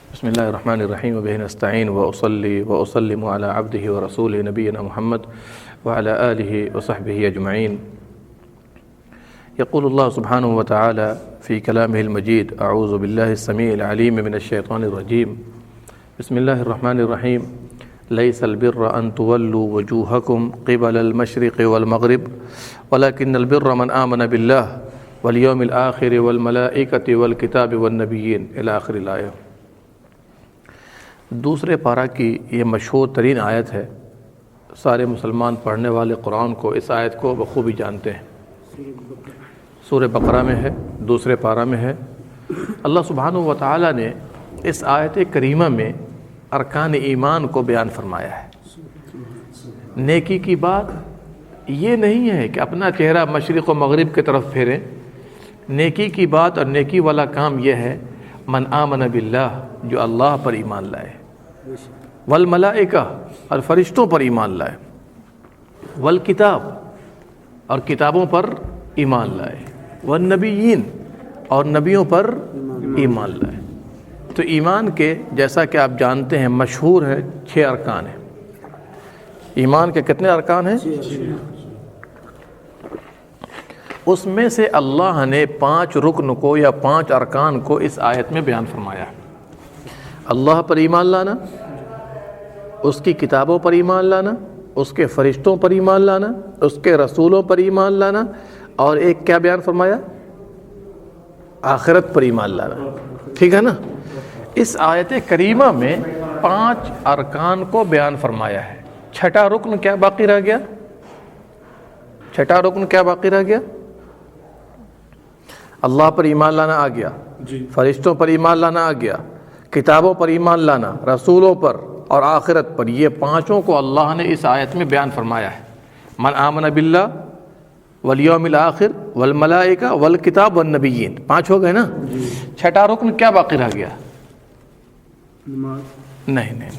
بسم الله الرحمن الرحيم وبه نستعين وأصلي وأسلم على عبده ورسوله نبينا محمد وعلى آله وصحبه أجمعين. يقول الله سبحانه وتعالى في كلامه المجيد: أعوذ بالله السميع العليم من الشيطان الرجيم. بسم الله الرحمن الرحيم. ليس البر أن تولوا وجوهكم قبل المشرق والمغرب ولكن البر من آمن بالله واليوم الآخر والملائكة والكتاب والنبيين إلى آخر الآية. دوسرے پارہ کی یہ مشہور ترین آیت ہے. سارے مسلمان پڑھنے والے قرآن کو اس آیت کو بخوبی جانتے ہیں. سورہ بقرہ میں ہے، دوسرے پارہ میں ہے. اللہ سبحانہ و تعالی نے اس آیت کریمہ میں ارکان ایمان کو بیان فرمایا ہے. نیکی کی بات یہ نہیں ہے کہ اپنا چہرہ مشرق و مغرب کی طرف پھیریں. نیکی کی بات اور نیکی والا کام یہ ہے من آمن باللہ، جو اللہ پر ایمان لائے، والملائکہ، اور فرشتوں پر ایمان لائے، والکتاب، اور کتابوں پر ایمان لائے، والنبیین، اور نبیوں پر ایمان لائے. تو ایمان کے جیسا کہ آپ جانتے ہیں مشہور ہے 6 ارکان ہیں. ایمان کے کتنے ارکان ہیں؟ اس میں سے اللہ نے 5 رکن کو یا 5 ارکان کو اس آیت میں بیان فرمایا. اللہ پر ایمان لانا، اس کی کتابوں پر ایمان لانا، اس کے فرشتوں پر ایمان لانا، اس کے رسولوں پر ایمان لانا، اور ایک کیا بیان فرمایا؟ آخرت پر ایمان لانا. ٹھیک ہے نا؟ اس آیت کریمہ میں 5 ارکان کو بیان فرمایا ہے. چھٹا رکن کیا باقی رہ گیا؟ چھٹا رکن کیا باقی رہ گیا؟ اللہ پر ایمان لانا آ گیا، فرشتوں پر ایمان لانا آ گیا، کتابوں پر ایمان لانا، رسولوں پر اور آخرت پر. یہ 5 کو اللہ نے اس آیت میں بیان فرمایا ہے. من آمن باللہ والیوم الآخر والملائکہ والکتاب والنبیین. 5 ہو گئے نا؟ چھٹا رکن کیا باقی رہ گیا؟ نہیں نہیں نہیں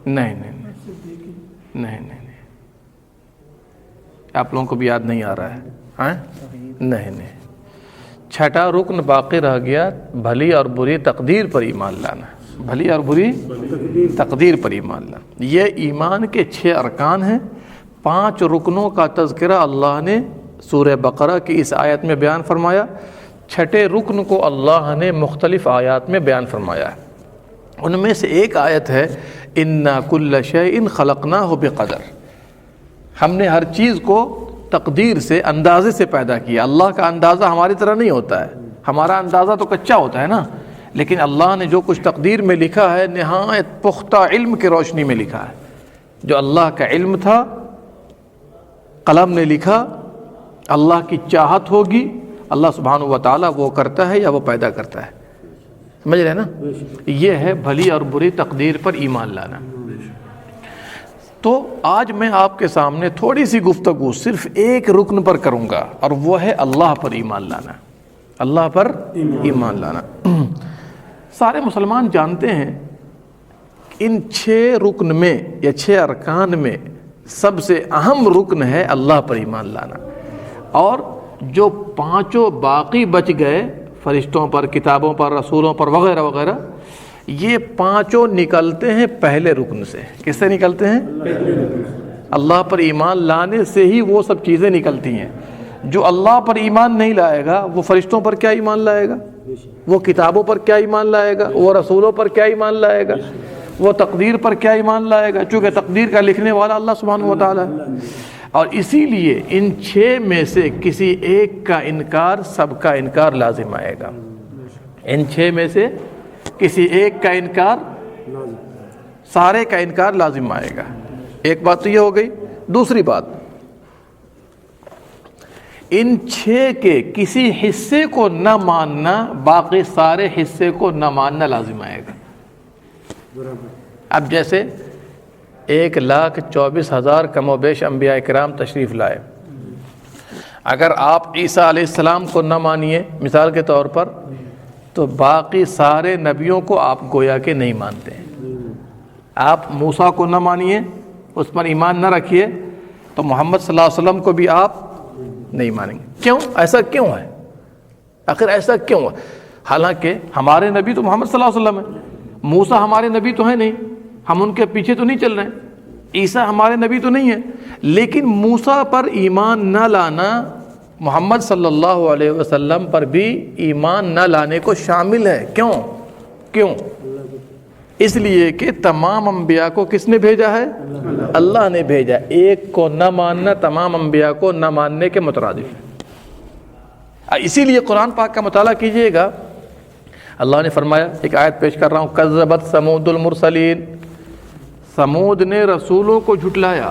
نہیں نہیں نہیں، آپ لوگوں کو بھی یاد نہیں آ رہا ہے؟ ہاں نہیں نہیں. چھٹا رکن باقی رہ گیا بھلی اور بری تقدیر پر ایمان لانا. بھلی اور بری تقدیر پر ایمان لانا. یہ ایمان کے 6 ارکان ہیں. 5 رکنوں کا تذکرہ اللہ نے سورہ بقرہ کی اس آیت میں بیان فرمایا. چھٹے رکن کو اللہ نے مختلف آیات میں بیان فرمایا ہے. ان میں سے ایک آیت ہے اِنَّا كُلَّ شَيْءٍ خَلَقْنَاهُ بِقَدَرٍ. ہم نے ہر چیز کو تقدیر سے، اندازے سے پیدا کیا. اللہ کا اندازہ ہماری طرح نہیں ہوتا ہے. ہمارا اندازہ تو کچا ہوتا ہے نا، لیکن اللہ نے جو کچھ تقدیر میں لکھا ہے نہایت پختہ علم کی روشنی میں لکھا ہے. جو اللہ کا علم تھا قلم نے لکھا. اللہ کی چاہت ہوگی، اللہ سبحانہ و تعالیٰ وہ کرتا ہے یا وہ پیدا کرتا ہے. سمجھ رہے ہیں نا؟ یہ ہے بھلی اور بری تقدیر پر ایمان لانا. تو آج میں آپ کے سامنے تھوڑی سی گفتگو صرف ایک رکن پر کروں گا، اور وہ ہے اللہ پر ایمان لانا. اللہ پر ایمان لانا. سارے مسلمان جانتے ہیں ان 6 رکن میں یا 6 ارکان میں سب سے اہم رکن ہے اللہ پر ایمان لانا. اور جو 5 باقی بچ گئے، فرشتوں پر، کتابوں پر، رسولوں پر وغیرہ وغیرہ، یہ 5 نکلتے ہیں پہلے رکن سے. کس سے نکلتے ہیں؟ اللہ پر ایمان لانے سے ہی وہ سب چیزیں نکلتی ہیں. جو اللہ پر ایمان نہیں لائے گا وہ فرشتوں پر کیا ایمان لائے گا؟ وہ کتابوں پر کیا ایمان لائے گا؟ وہ رسولوں پر کیا ایمان لائے گا؟ وہ تقدیر پر کیا ایمان لائے گا؟ چونکہ تقدیر کا لکھنے والا اللہ سبحانہ و تعالیٰ ہے. اور اسی لیے ان 6 میں سے کسی ایک کا انکار سب کا انکار لازم آئے گا. ان 6 میں سے کسی ایک کا انکار سارے کا انکار لازم آئے گا. ایک بات تو یہ ہو گئی. دوسری بات، ان 6 کے کسی حصے کو نہ ماننا باقی سارے حصے کو نہ ماننا لازم آئے گا. اب جیسے 1,24,000 کم و بیش انبیاء کرام تشریف لائے. اگر آپ عیسیٰ علیہ السلام کو نہ مانیے مثال کے طور پر، تو باقی سارے نبیوں کو آپ گویا کہ نہیں مانتے ہیں. آپ موسیٰ کو نہ مانیے، اس پر ایمان نہ رکھیے، تو محمد صلی اللہ علیہ وسلم کو بھی آپ نہیں مانیں گے. کیوں؟ ایسا کیوں ہے؟ آخر ایسا کیوں ہے؟ حالانکہ ہمارے نبی تو محمد صلی اللہ علیہ وسلم ہے، موسیٰ ہمارے نبی تو ہیں نہیں، ہم ان کے پیچھے تو نہیں چل رہے ہیں، عیسیٰ ہمارے نبی تو نہیں ہے، لیکن موسیٰ پر ایمان نہ لانا محمد صلی اللہ علیہ وسلم پر بھی ایمان نہ لانے کو شامل ہے۔ کیوں؟ اس لیے کہ تمام انبیاء کو کس نے بھیجا ہے؟ اللہ نے بھیجا۔ ایک کو نہ ماننا تمام انبیاء کو نہ ماننے کے مترادف ہے۔ اسی لیے قرآن پاک کا مطالعہ کیجئے گا، اللہ نے فرمایا، ایک آیت پیش کر رہا ہوں، کذبت ثمود المرسلین، سمود نے رسولوں کو جھٹلایا۔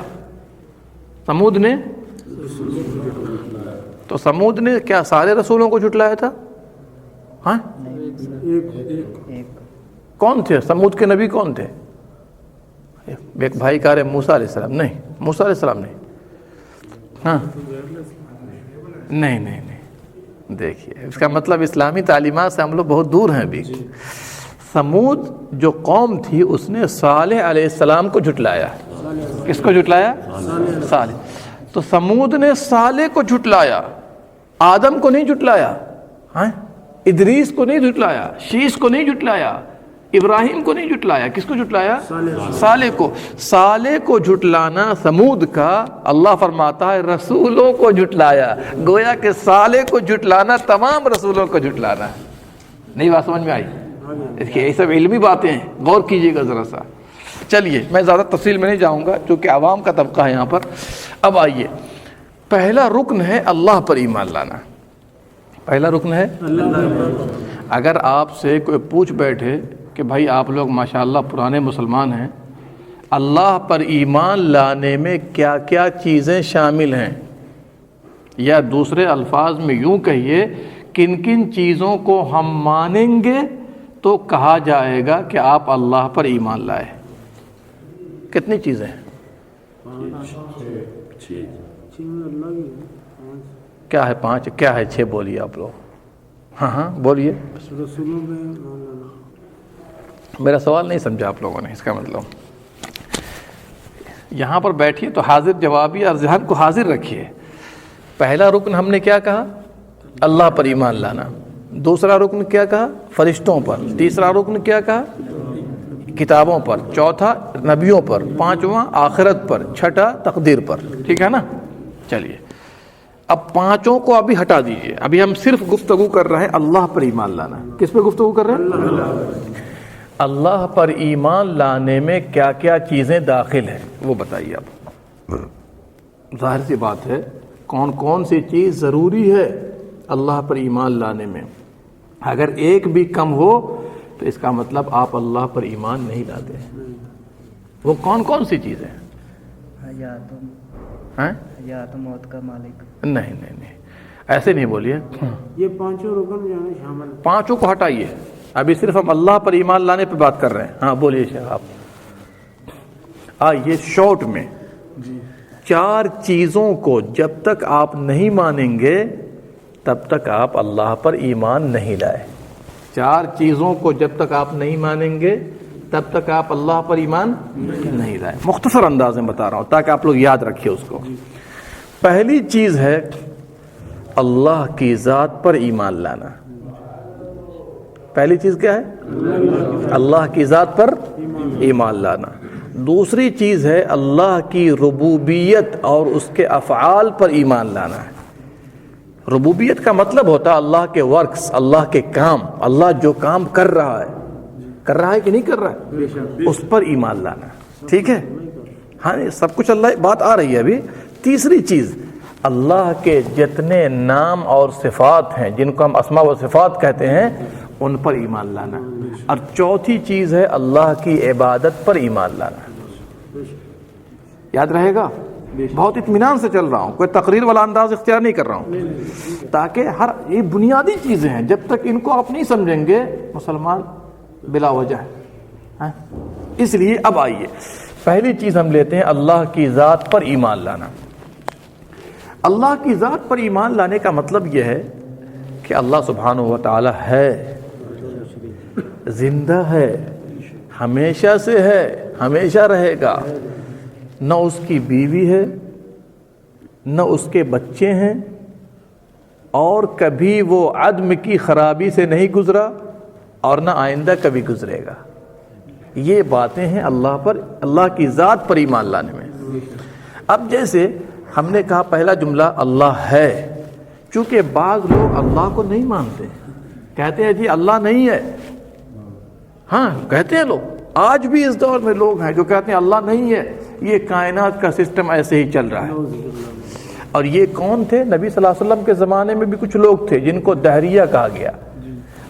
سمود نے، تو سمود نے کیا سارے رسولوں کو جھٹلایا تھا؟ ہاں، کون تھے سمود کے نبی؟ کون تھے؟ ایک بھائی کہہ رہے موسیٰ علیہ السلام، نہیں، موسیٰ علیہ السلام نہیں، ہاں نہیں، دیکھیے اس کا مطلب اسلامی تعلیمات سے ہم لوگ بہت دور ہیں ابھی۔ سمود جو قوم تھی اس نے صالح علیہ السلام کو جھٹلایا۔ کس کو جھٹلایا؟ صالح۔ تو سمود نے صالح کو جھٹلایا، آدم کو نہیں جھٹلایا، ہاں، ادریس کو نہیں جھٹلایا، شیش کو نہیں جھٹلایا، ابراہیم کو نہیں جھٹلایا۔ کس کو جھٹلایا؟ صالح کو۔ صالح کو جھٹلانا سمود کا، اللہ فرماتا ہے رسولوں کو جھٹلایا۔ گویا کہ صالح کو جھٹلانا تمام رسولوں کو جھٹلانا ہے۔ نہیں بات سمجھ میں آئی؟ یہ سب علمی باتیں ہیں، غور کیجیے گا ذرا سا۔ چلیے میں زیادہ تفصیل میں نہیں جاؤں گا کیونکہ عوام کا طبقہ ہے یہاں پر۔ اب آئیے، پہلا رکن ہے اللہ پر ایمان لانا۔ پہلا رکن ہے، اگر آپ سے کوئی پوچھ بیٹھے کہ بھائی آپ لوگ ماشاءاللہ پرانے مسلمان ہیں، اللہ پر ایمان لانے میں کیا کیا چیزیں شامل ہیں، یا دوسرے الفاظ میں یوں کہیے کن کن چیزوں کو ہم مانیں گے تو کہا جائے گا کہ آپ اللہ پر ایمان لائے؟ کتنی چیزیں ہیں؟ کیا ہے؟ 5؟ کیا ہے 6؟ بولیے آپ لوگ۔ ہاں بولیے۔ میرا سوال نہیں سمجھا آپ لوگوں نے، اس کا مطلب یہاں پر بیٹھیے تو حاضر جوابی اور ذہن کو حاضر رکھیے۔ پہلا رکن ہم نے کیا کہا؟ اللہ پر ایمان لانا۔ دوسرا رکن کیا کہا؟ فرشتوں پر۔ تیسرا رکن کیا کہا؟ کتابوں پر۔ چوتھا نبیوں پر۔ پانچواں آخرت پر۔ چھٹا تقدیر پر۔ ٹھیک ہے نا؟ چلیے اب پانچوں کو ابھی ہٹا دیجئے، ابھی ہم صرف گفتگو کر رہے ہیں اللہ پر ایمان لانا۔ کس پہ گفتگو کر رہے ہیں؟ اللہ پر ایمان لانے میں کیا کیا چیزیں داخل ہیں وہ بتائیے آپ۔ ظاہر سی بات ہے کون کون سی چیز ضروری ہے اللہ پر ایمان لانے میں، اگر ایک بھی کم ہو تو اس کا مطلب آپ اللہ پر ایمان نہیں لاتے ہیں۔ وہ کون کون سی چیزیں ہیں؟ حیات و موت کا مالک۔ نہیں ایسے نہیں بولیے، یہ پانچوں رکن جو ہیں شامل۔ پانچوں کو ہٹائیے، ابھی صرف ہم اللہ پر ایمان لانے پہ بات کر رہے ہیں۔ ہاں بولیے شیخ آپ۔ آئیے شارٹ میں، 4 چیزوں کو جب تک آپ نہیں مانیں گے تب تک آپ اللہ پر ایمان نہیں لائے۔ 4 چیزوں کو جب تک آپ نہیں مانیں گے تب تک آپ اللہ پر ایمان نہیں لائے۔ مختصر انداز میں بتا رہا ہوں تاکہ آپ لوگ یاد رکھیے اس کو۔ پہلی چیز ہے اللہ کی ذات پر ایمان لانا۔ پہلی چیز کیا ہے؟ اللہ کی ذات پر ایمان لانا۔ دوسری چیز ہے اللہ کی ربوبیت اور اس کے افعال پر ایمان لانا ہے۔ ربوبیت کا مطلب ہوتا ہے اللہ کے ورکس، اللہ کے کام، اللہ جو کام کر رہا ہے کہ نہیں کر رہا ہے، اس پر ایمان لانا۔ ٹھیک ہے؟ ہاں سب کچھ اللہ، بات آ رہی ہے ابھی۔ تیسری چیز اللہ کے جتنے نام اور صفات ہیں جن کو ہم اسماء و صفات کہتے ہیں ان پر ایمان لانا۔ اور چوتھی چیز ہے اللہ کی عبادت پر ایمان لانا۔ یاد رہے گا؟ بہت اطمینان سے چل رہا ہوں، کوئی تقریر والا انداز اختیار نہیں کر رہا ہوں، تاکہ ہر یہ بنیادی چیزیں ہیں جب تک ان کو آپ نہیں سمجھیں گے مسلمان بلا وجہ ہے۔ اس لیے اب آئیے پہلی چیز ہم لیتے ہیں اللہ کی ذات پر ایمان لانا۔ اللہ کی ذات پر ایمان لانے کا مطلب یہ ہے کہ اللہ سبحانہ و تعالی ہے، زندہ ہے، ہمیشہ سے ہے، ہمیشہ رہے گا، نہ اس کی بیوی ہے، نہ اس کے بچے ہیں، اور کبھی وہ عدم کی خرابی سے نہیں گزرا اور نہ آئندہ کبھی گزرے گا. یہ باتیں ہیں اللہ پر، اللہ کی ذات پر ایمان لانے میں. اب جیسے ہم نے کہا پہلا جملہ اللہ ہے، چونکہ بعض لوگ اللہ کو نہیں مانتے، کہتے ہیں جی اللہ نہیں ہے. ہاں کہتے ہیں لوگ، آج بھی اس دور میں لوگ ہیں جو کہتے ہیں اللہ نہیں ہے، یہ کائنات کا سسٹم ایسے ہی چل رہا ہے. اور یہ کون تھے؟ نبی صلی اللہ علیہ وسلم کے زمانے میں بھی کچھ لوگ تھے جن کو دہریہ کہا گیا،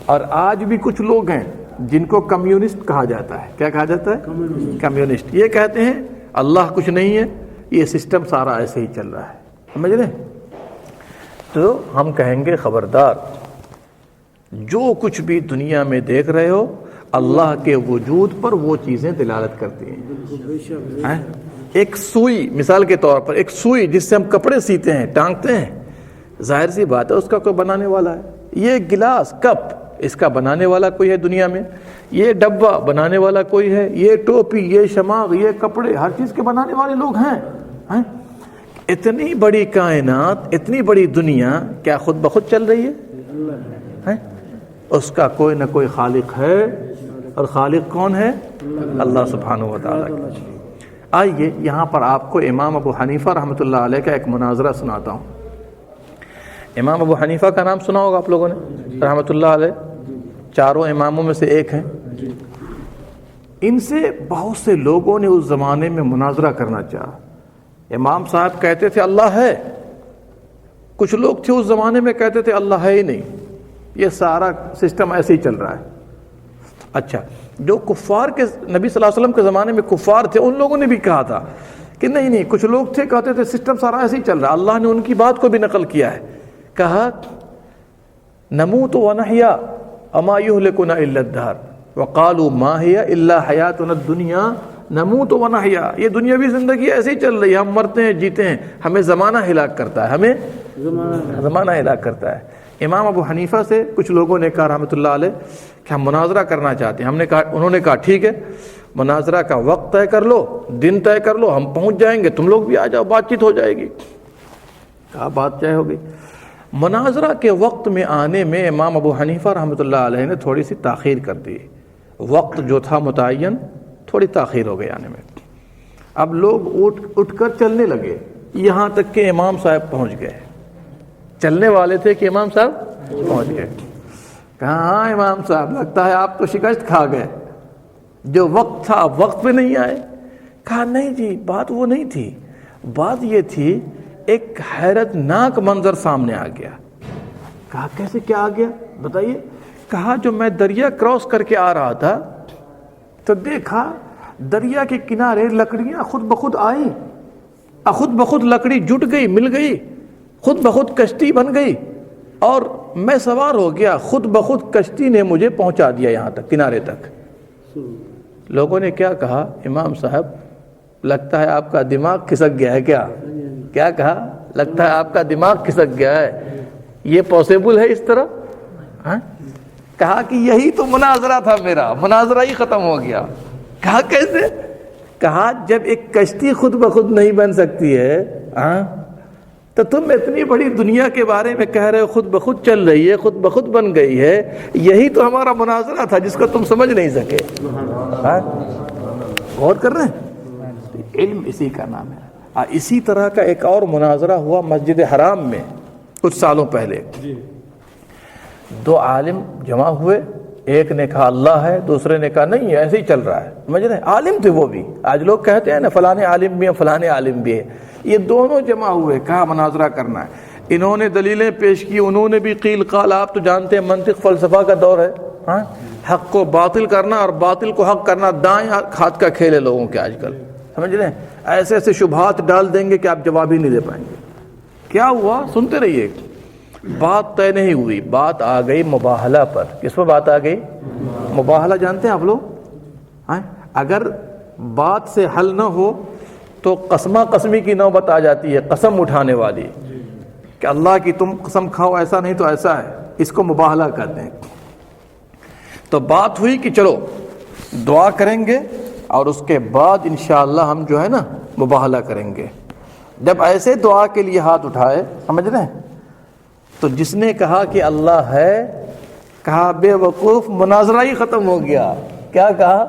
اور آج بھی کچھ لوگ ہیں جن کو کمیونسٹ کہا جاتا ہے. کیا کہا جاتا ہے؟ کمیونسٹ. یہ کہتے ہیں اللہ کچھ نہیں ہے، یہ سسٹم سارا ایسے ہی چل رہا ہے. سمجھ رہے ہیں؟ تو ہم کہیں گے خبردار، جو کچھ بھی دنیا میں دیکھ رہے ہو اللہ کے وجود پر وہ چیزیں دلالت کرتی ہیں. ایک سوئی، مثال کے طور پر ایک سوئی جس سے ہم کپڑے سیتے ہیں، ٹانگتے ہیں، ظاہر سی بات ہے اس کا کوئی بنانے والا ہے. یہ گلاس، کپ، اس کا بنانے والا کوئی ہے دنیا میں. یہ ڈبہ بنانے والا کوئی ہے. یہ ٹوپی، یہ شماغ، یہ کپڑے، ہر چیز کے بنانے والے لوگ ہیں. اتنی بڑی کائنات، اتنی بڑی دنیا کیا خود بخود چل رہی ہے؟ اس کا کوئی نہ کوئی خالق ہے، اور خالق کون ہے؟ اللہ سبحانہ و تعالیٰ. آئیے یہاں پر آپ کو امام ابو حنیفہ رحمۃ اللہ علیہ کا ایک مناظرہ سناتا ہوں. امام ابو حنیفہ کا نام سنا ہوگا آپ لوگوں نے، رحمۃ اللہ علیہ، چاروں اماموں میں سے ایک ہیں. ان سے بہت سے لوگوں نے اس زمانے میں مناظرہ کرنا چاہا. امام صاحب کہتے تھے اللہ ہے، کچھ لوگ تھے اس زمانے میں کہتے تھے اللہ ہے ہی نہیں، یہ سارا سسٹم ایسے ہی چل رہا ہے. اچھا، جو کفار کے نبی صلی اللہ علیہ وسلم کے زمانے میں کفار تھے ان لوگوں نے بھی کہا تھا کہ نہیں، کچھ لوگ تھے کہتے تھے سسٹم سارا ایسے ہی چل رہا ہے. اللہ نے ان کی بات کو بھی نقل کیا ہے، کہا نموت ونحیا اما یہلکنا الا الدہر وقالوا ما ہی الا حیاتنا الدنیا نموت ونحیا. یہ دنیاوی زندگی ایسے ہی چل رہی ہے، ہم مرتے ہیں جیتے ہیں، ہمیں زمانہ ہلاک کرتا ہے، ہمیں زمانہ ہلاک کرتا ہے. امام ابو حنیفہ سے کچھ لوگوں نے کہا رحمۃ اللہ علیہ کہ ہم مناظرہ کرنا چاہتے ہیں. انہوں نے کہا ٹھیک ہے، مناظرہ کا وقت طے کر لو، دن طے کر لو، ہم پہنچ جائیں گے، تم لوگ بھی آ جاؤ، بات چیت ہو جائے گی. کہا بات طے ہو گئی. مناظرہ کے وقت میں آنے میں امام ابو حنیفہ رحمۃ اللہ علیہ نے تھوڑی سی تاخیر کر دی. وقت جو تھا متعین تھوڑی تاخیر ہو گئی آنے میں. اب لوگ اٹھ کر چلنے لگے، یہاں تک کہ امام صاحب پہنچ گئے. چلنے والے تھے کہ امام صاحب پہنچ گئے. کہا ہاں امام صاحب لگتا ہے آپ تو شکست کھا گئے، جو وقت تھا آپ وقت پہ نہیں آئے. کہا نہیں جی، بات وہ نہیں تھی، بات یہ تھی ایک حیرت ناک منظر سامنے آ گیا. کہا کیسے، کیا آ گیا بتائیے. کہا جو میں دریا کراس کر کے آ رہا تھا تو دیکھا دریا کے کنارے لکڑیاں خود بخود آئیں، خود بخود لکڑی جٹ گئی، مل گئی، خود بخود کشتی بن گئی، اور میں سوار ہو گیا، خود بخود کشتی نے مجھے پہنچا دیا یہاں تک، کنارے تک. لوگوں نے کیا کہا، امام صاحب لگتا ہے آپ کا دماغ کھسک گیا ہے. کیا کہا؟ لگتا ہے آپ کا دماغ کھسک گیا ہے، یہ پاسبل ہے اس طرح؟ کہا کہ یہی تو مناظرہ تھا میرا، مناظرہ ہی ختم ہو گیا. کہا کیسے؟ کہا جب ایک کشتی خود بخود نہیں بن سکتی ہے تو تم اتنی بڑی دنیا کے بارے میں کہہ رہے ہو خود بخود چل رہی ہے، خود بخود بن گئی ہے، یہی تو ہمارا مناظرہ تھا جس کو تم سمجھ نہیں سکے. غور کر رہے ہیں؟ علم اسی کا نام ہے. اسی طرح کا ایک اور مناظرہ ہوا مسجد حرام میں کچھ سالوں پہلے. دو عالم جمع ہوئے، ایک نے کہا اللہ ہے، دوسرے نے کہا نہیں ایسے ہی چل رہا ہے. سمجھ رہے ہیں؟ عالم تھے وہ بھی. آج لوگ کہتے ہیں نا فلانے عالم بھی ہے، فلانے عالم بھی ہے. یہ دونوں جمع ہوئے، کہا مناظرہ کرنا ہے. انہوں نے دلیلیں پیش کی، انہوں نے بھی قیل قال. آپ تو جانتے ہیں منطق فلسفہ کا دور ہے، حق کو باطل کرنا اور باطل کو حق کرنا دائیں ہاتھ کا کھیل ہے لوگوں کے آج کل. سمجھ رہے ہیں؟ ایسے ایسے شبہات ڈال دیں گے کہ آپ جواب ہی نہیں دے پائیں گے. کیا ہوا سنتے رہیے. بات طے نہیں ہوئی، بات آ گئی مباہلہ پر. کس پر بات آ گئی؟ مباہلہ جانتے ہیں آپ لوگ؟ اگر بات سے حل نہ ہو تو قسمہ قسمی کی نوبت آ جاتی ہے، قسم اٹھانے والی کہ اللہ کی تم قسم کھاؤ، ایسا نہیں تو ایسا ہے. اس کو مباہلہ کہتے ہیں. تو بات ہوئی کہ چلو دعا کریں گے اور اس کے بعد انشاءاللہ ہم جو ہے نا مباہلہ کریں گے. جب ایسے دعا کے لیے ہاتھ اٹھائے، سمجھ رہے ہیں، تو جس نے کہا کہ اللہ ہے، کہا بے وقوف، مناظرہ ہی ختم ہو گیا. کیا کہا؟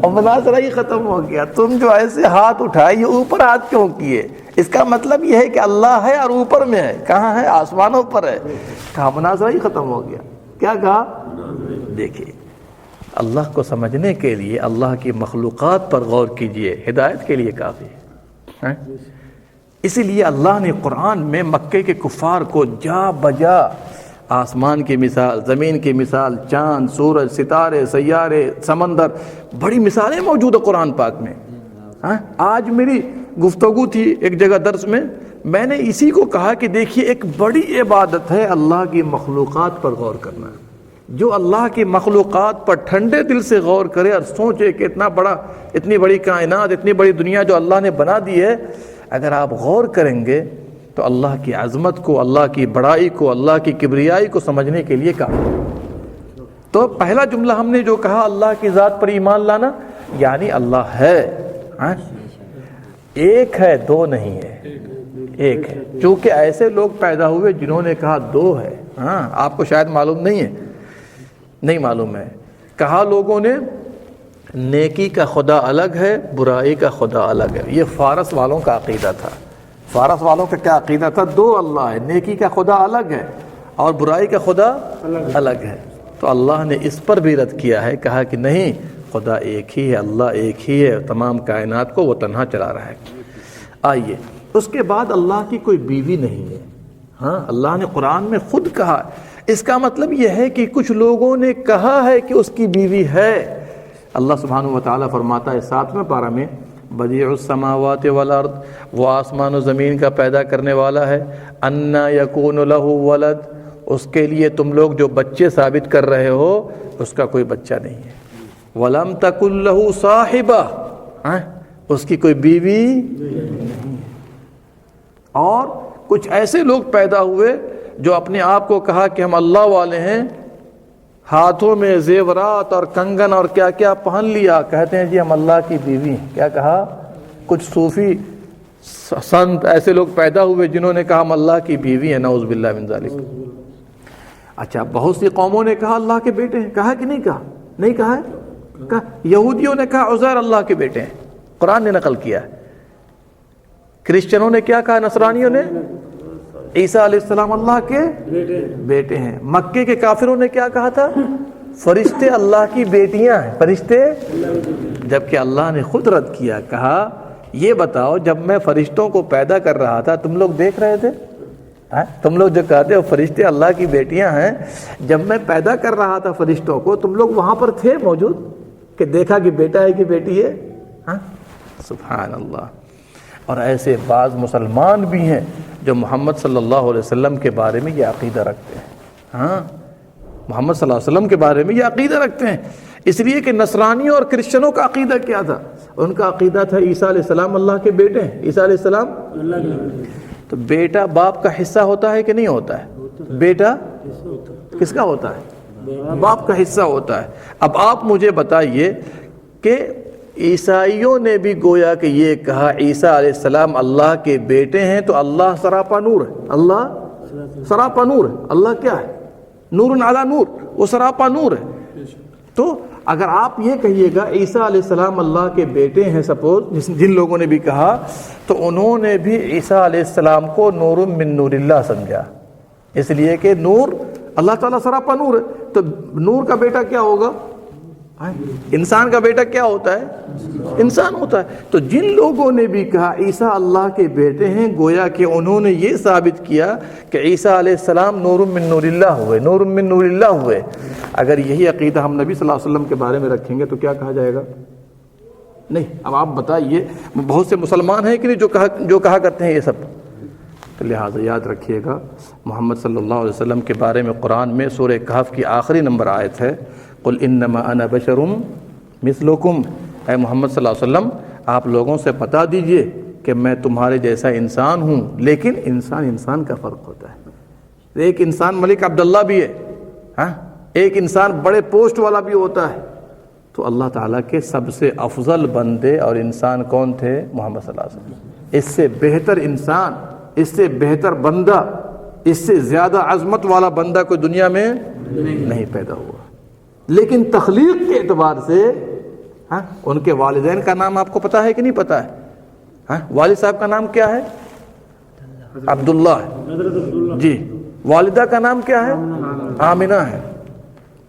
اور مناظرہ ہی ختم ہو گیا. تم جو ایسے ہاتھ اٹھائے، یہ اوپر ہاتھ کیوں کیے؟ اس کا مطلب یہ ہے کہ اللہ ہے اور اوپر میں ہے. کہاں ہے؟ آسمانوں پر ہے. کہا مناظرہ ہی ختم ہو گیا. کیا کہا؟ دیکھیے، اللہ کو سمجھنے کے لیے اللہ کی مخلوقات پر غور کیجئے، ہدایت کے لیے کافی ہے. اسی لیے اللہ نے قرآن میں مکے کے کفار کو جا بجا آسمان کی مثال، زمین کی مثال، چاند، سورج، ستارے، سیارے، سمندر، بڑی مثالیں موجود ہیں قرآن پاک میں. آج میری گفتگو تھی ایک جگہ درس میں نے اسی کو کہا کہ دیکھیے، ایک بڑی عبادت ہے اللہ کی مخلوقات پر غور کرنا. جو اللہ کی مخلوقات پر ٹھنڈے دل سے غور کرے اور سوچے کہ اتنی بڑی کائنات، اتنی بڑی دنیا جو اللہ نے بنا دی ہے، اگر آپ غور کریں گے تو اللہ کی عظمت کو، اللہ کی بڑائی کو، اللہ کی کبریائی کو سمجھنے کے لیے کافی. تو پہلا جملہ ہم نے جو کہا اللہ کی ذات پر ایمان لانا، یعنی اللہ ہے، ایک ہے، دو نہیں ہے، ایک ہے. چونکہ ایسے لوگ پیدا ہوئے جنہوں نے کہا دو ہے. آپ کو شاید معلوم نہیں معلوم ہے. کہا لوگوں نے نیکی کا خدا الگ ہے، برائی کا خدا الگ ہے. یہ فارس والوں کا عقیدہ تھا. فارس والوں کا کیا عقیدہ تھا؟ دو اللہ ہے، نیکی کا خدا الگ ہے اور برائی کا خدا الگ ہے. تو اللہ نے اس پر بھی رد کیا ہے، کہا کہ نہیں، خدا ایک ہی ہے، اللہ ایک ہی ہے، تمام کائنات کو وہ تنہا چلا رہا ہے. آئیے، اس کے بعد اللہ کی کوئی بیوی نہیں ہے. اللہ نے قرآن میں خود کہا. اس کا مطلب یہ ہے کہ کچھ لوگوں نے کہا ہے کہ اس کی بیوی ہے. اللہ سبحانہ و تعالیٰ فرماتا ہے 7ویں پارہ میں، بدیع السماوات والارض، وہ آسمان و زمین کا پیدا کرنے والا ہے. انا یکون لہ ولد، اس کے لیے تم لوگ جو بچے ثابت کر رہے ہو، اس کا کوئی بچہ نہیں ہے. ولم تکن لہ صاحبہ، اس کی کوئی بیوی نہیں. اور کچھ ایسے لوگ پیدا ہوئے جو اپنے آپ کو کہا کہ ہم اللہ والے ہیں، ہاتھوں میں زیورات اور کنگن اور کیا کیا پہن لیا، کہتے ہیں جی ہم اللہ کی بیوی ہیں. کیا کہا؟ کچھ صوفی سنت ایسے لوگ پیدا ہوئے جنہوں نے کہا ہم اللہ کی بیوی ہیں. نعوذ باللہ من ذالک. اچھا، بہت سی قوموں نے کہا اللہ کے بیٹے ہیں. کہا کہ نہیں کہا؟ نہیں کہا ہے. کہا یہودیوں نے کہا عزیر اللہ کے بیٹے ہیں، قرآن نے نقل کیا. کرسچنوں نے کیا کہا؟ نصرانیوں نے عیسیٰ علیہ السلام اللہ کے بیٹے ہیں. مکے کے کافروں نے کیا کہا تھا؟ فرشتے اللہ کی بیٹیاں ہیں، فرشتے. جبکہ اللہ نے خود رد کیا، کہا یہ بتاؤ، جب میں فرشتوں کو پیدا کر رہا تھا تم لوگ دیکھ رہے تھے؟ تم لوگ جو کہتے ہو فرشتے اللہ کی بیٹیاں ہیں، جب میں پیدا کر رہا تھا فرشتوں کو، تم لوگ وہاں پر تھے موجود کہ دیکھا کہ بیٹا ہے کہ بیٹی ہے؟ سبحان اللہ. اور ایسے بعض مسلمان بھی ہیں جو محمد صلی اللہ علیہ وسلم کے بارے میں یہ عقیدہ رکھتے ہیں. محمد صلی اللہ علیہ وسلم کے بارے میں یہ عقیدہ رکھتے ہیں، اس لیے کہ نصرانیوں اور کرسچنوں کا عقیدہ کیا تھا؟ ان کا عقیدہ تھا عیسیٰ علیہ السلام اللہ کے بیٹے ہیں. عیسیٰ علیہ السلام تو بیٹا باپ کا حصہ ہوتا ہے کہ نہیں ہوتا ہے؟ بیٹا کس کا ہوتا ہے؟ باپ کا حصہ ہوتا ہے. اب آپ مجھے بتائیے کہ عیسائیوں نے بھی گویا کہ یہ کہا عیسیٰ علیہ السلام اللہ کے بیٹے ہیں، تو اللہ سراپا نور ہے. اللہ سراپا نور ہے. اللہ کیا ہے؟ نور علی نور، وہ سراپا نور ہے. تو اگر آپ یہ کہیے گا عیسیٰ علیہ السلام اللہ کے بیٹے ہیں، سپوز جن لوگوں نے بھی کہا، تو انہوں نے بھی عیسیٰ علیہ السلام کو نور من نور اللہ سمجھا، اس لیے کہ نور اللہ تعالیٰ سراپا نور ہے. تو نور کا بیٹا کیا ہوگا؟ انسان کا بیٹا کیا ہوتا ہے؟ انسان ہوتا ہے. تو جن لوگوں نے بھی کہا عیسیٰ اللہ کے بیٹے ہیں، گویا کہ انہوں نے یہ ثابت کیا کہ عیسیٰ علیہ السلام نور من نور اللہ ہوئے، نور من نور اللہ ہوئے. اگر یہی عقیدہ ہم نبی صلی اللہ علیہ وسلم کے بارے میں رکھیں گے تو کیا کہا جائے گا؟ نہیں. اب آپ بتائیے، بہت سے مسلمان ہیں کہ نہیں جو کہا کرتے ہیں یہ سب. تو لہٰذا یاد رکھیے گا، محمد صلی اللہ علیہ وسلم کے بارے میں قرآن میں سورہ کہف کی آخری نمبر آیت ہے، قل انما انا بشر مثلکم. اے محمد صلی اللہ علیہ وسلم، آپ لوگوں سے بتا دیجئے کہ میں تمہارے جیسا انسان ہوں. لیکن انسان کا فرق ہوتا ہے. ایک انسان ملک عبداللہ بھی ہے، ایک انسان بڑے پوسٹ والا بھی ہوتا ہے. تو اللہ تعالیٰ کے سب سے افضل بندے اور انسان کون تھے؟ محمد صلی اللہ علیہ وسلم. اس سے بہتر انسان، اس سے بہتر بندہ اس سے زیادہ عظمت والا بندہ کوئی دنیا میں نہیں پیدا ہوا. لیکن تخلیق کے اعتبار سے ان کے والدین کا نام آپ کو پتا ہے کہ نہیں پتا ہے؟ والد صاحب کا نام کیا ہے؟ عبداللہ ہے جی. والدہ کا نام کیا ہے؟ آمنہ ہے.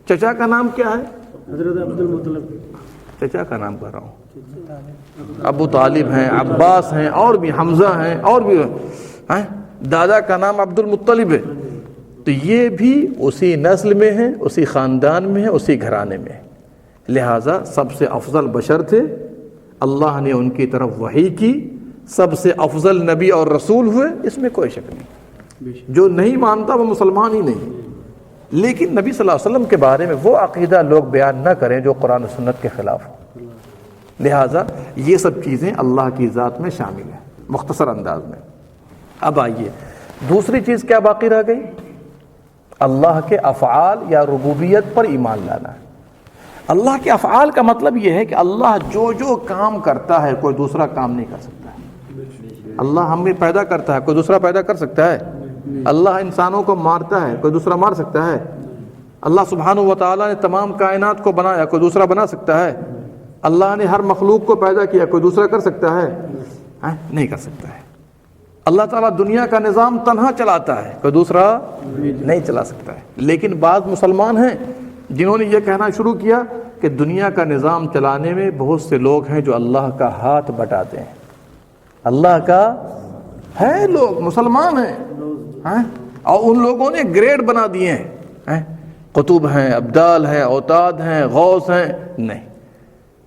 چچا کا نام کیا ہے؟ حضرت عبد المطلب. چچا کا نام کر رہا ہوں. ابو طالب ہیں، عباس ہیں، اور بھی حمزہ ہیں، اور بھی ہیں. دادا کا نام عبد المطلب ہے. تو یہ بھی اسی نسل میں ہیں، اسی خاندان میں ہیں، اسی گھرانے میں ہیں. لہٰذا سب سے افضل بشر تھے. اللہ نے ان کی طرف وحی کی، سب سے افضل نبی اور رسول ہوئے، اس میں کوئی شک نہیں. جو نہیں مانتا وہ مسلمان ہی نہیں. لیکن نبی صلی اللہ علیہ وسلم کے بارے میں وہ عقیدہ لوگ بیان نہ کریں جو قرآن و سنت کے خلاف ہو. لہٰذا یہ سب چیزیں اللہ کی ذات میں شامل ہیں مختصر انداز میں. اب آئیے دوسری چیز کیا باقی رہ گئی؟ اللہ کے افعال یا ربوبیت پر ایمان لانا. اللہ کے افعال کا مطلب یہ ہے کہ اللہ جو جو کام کرتا ہے کوئی دوسرا کام نہیں کر سکتا ہے. اللہ ہمیں پیدا کرتا ہے، کوئی دوسرا پیدا کر سکتا ہے؟ اللہ انسانوں کو مارتا ہے، کوئی دوسرا مار سکتا ہے؟ اللہ سبحانہ و تعالیٰ نے تمام کائنات کو بنایا، کوئی دوسرا بنا سکتا ہے؟ اللہ نے ہر مخلوق کو پیدا کیا، کوئی دوسرا کر سکتا ہے؟ نہیں کر سکتا ہے. اللہ تعالیٰ دنیا کا نظام تنہا چلاتا ہے، کوئی دوسرا نہیں چلا سکتا ہے. لیکن بعض مسلمان ہیں جنہوں نے یہ کہنا شروع کیا کہ دنیا کا نظام چلانے میں بہت سے لوگ ہیں جو اللہ کا ہاتھ بٹاتے ہیں. اللہ کا ہے لوگ مسلمان ہیں اور ان لوگوں نے گریڈ بنا دیے ہیں، قطب ہیں، ابدال ہیں، اوتاد ہیں، غوث ہیں. نہیں،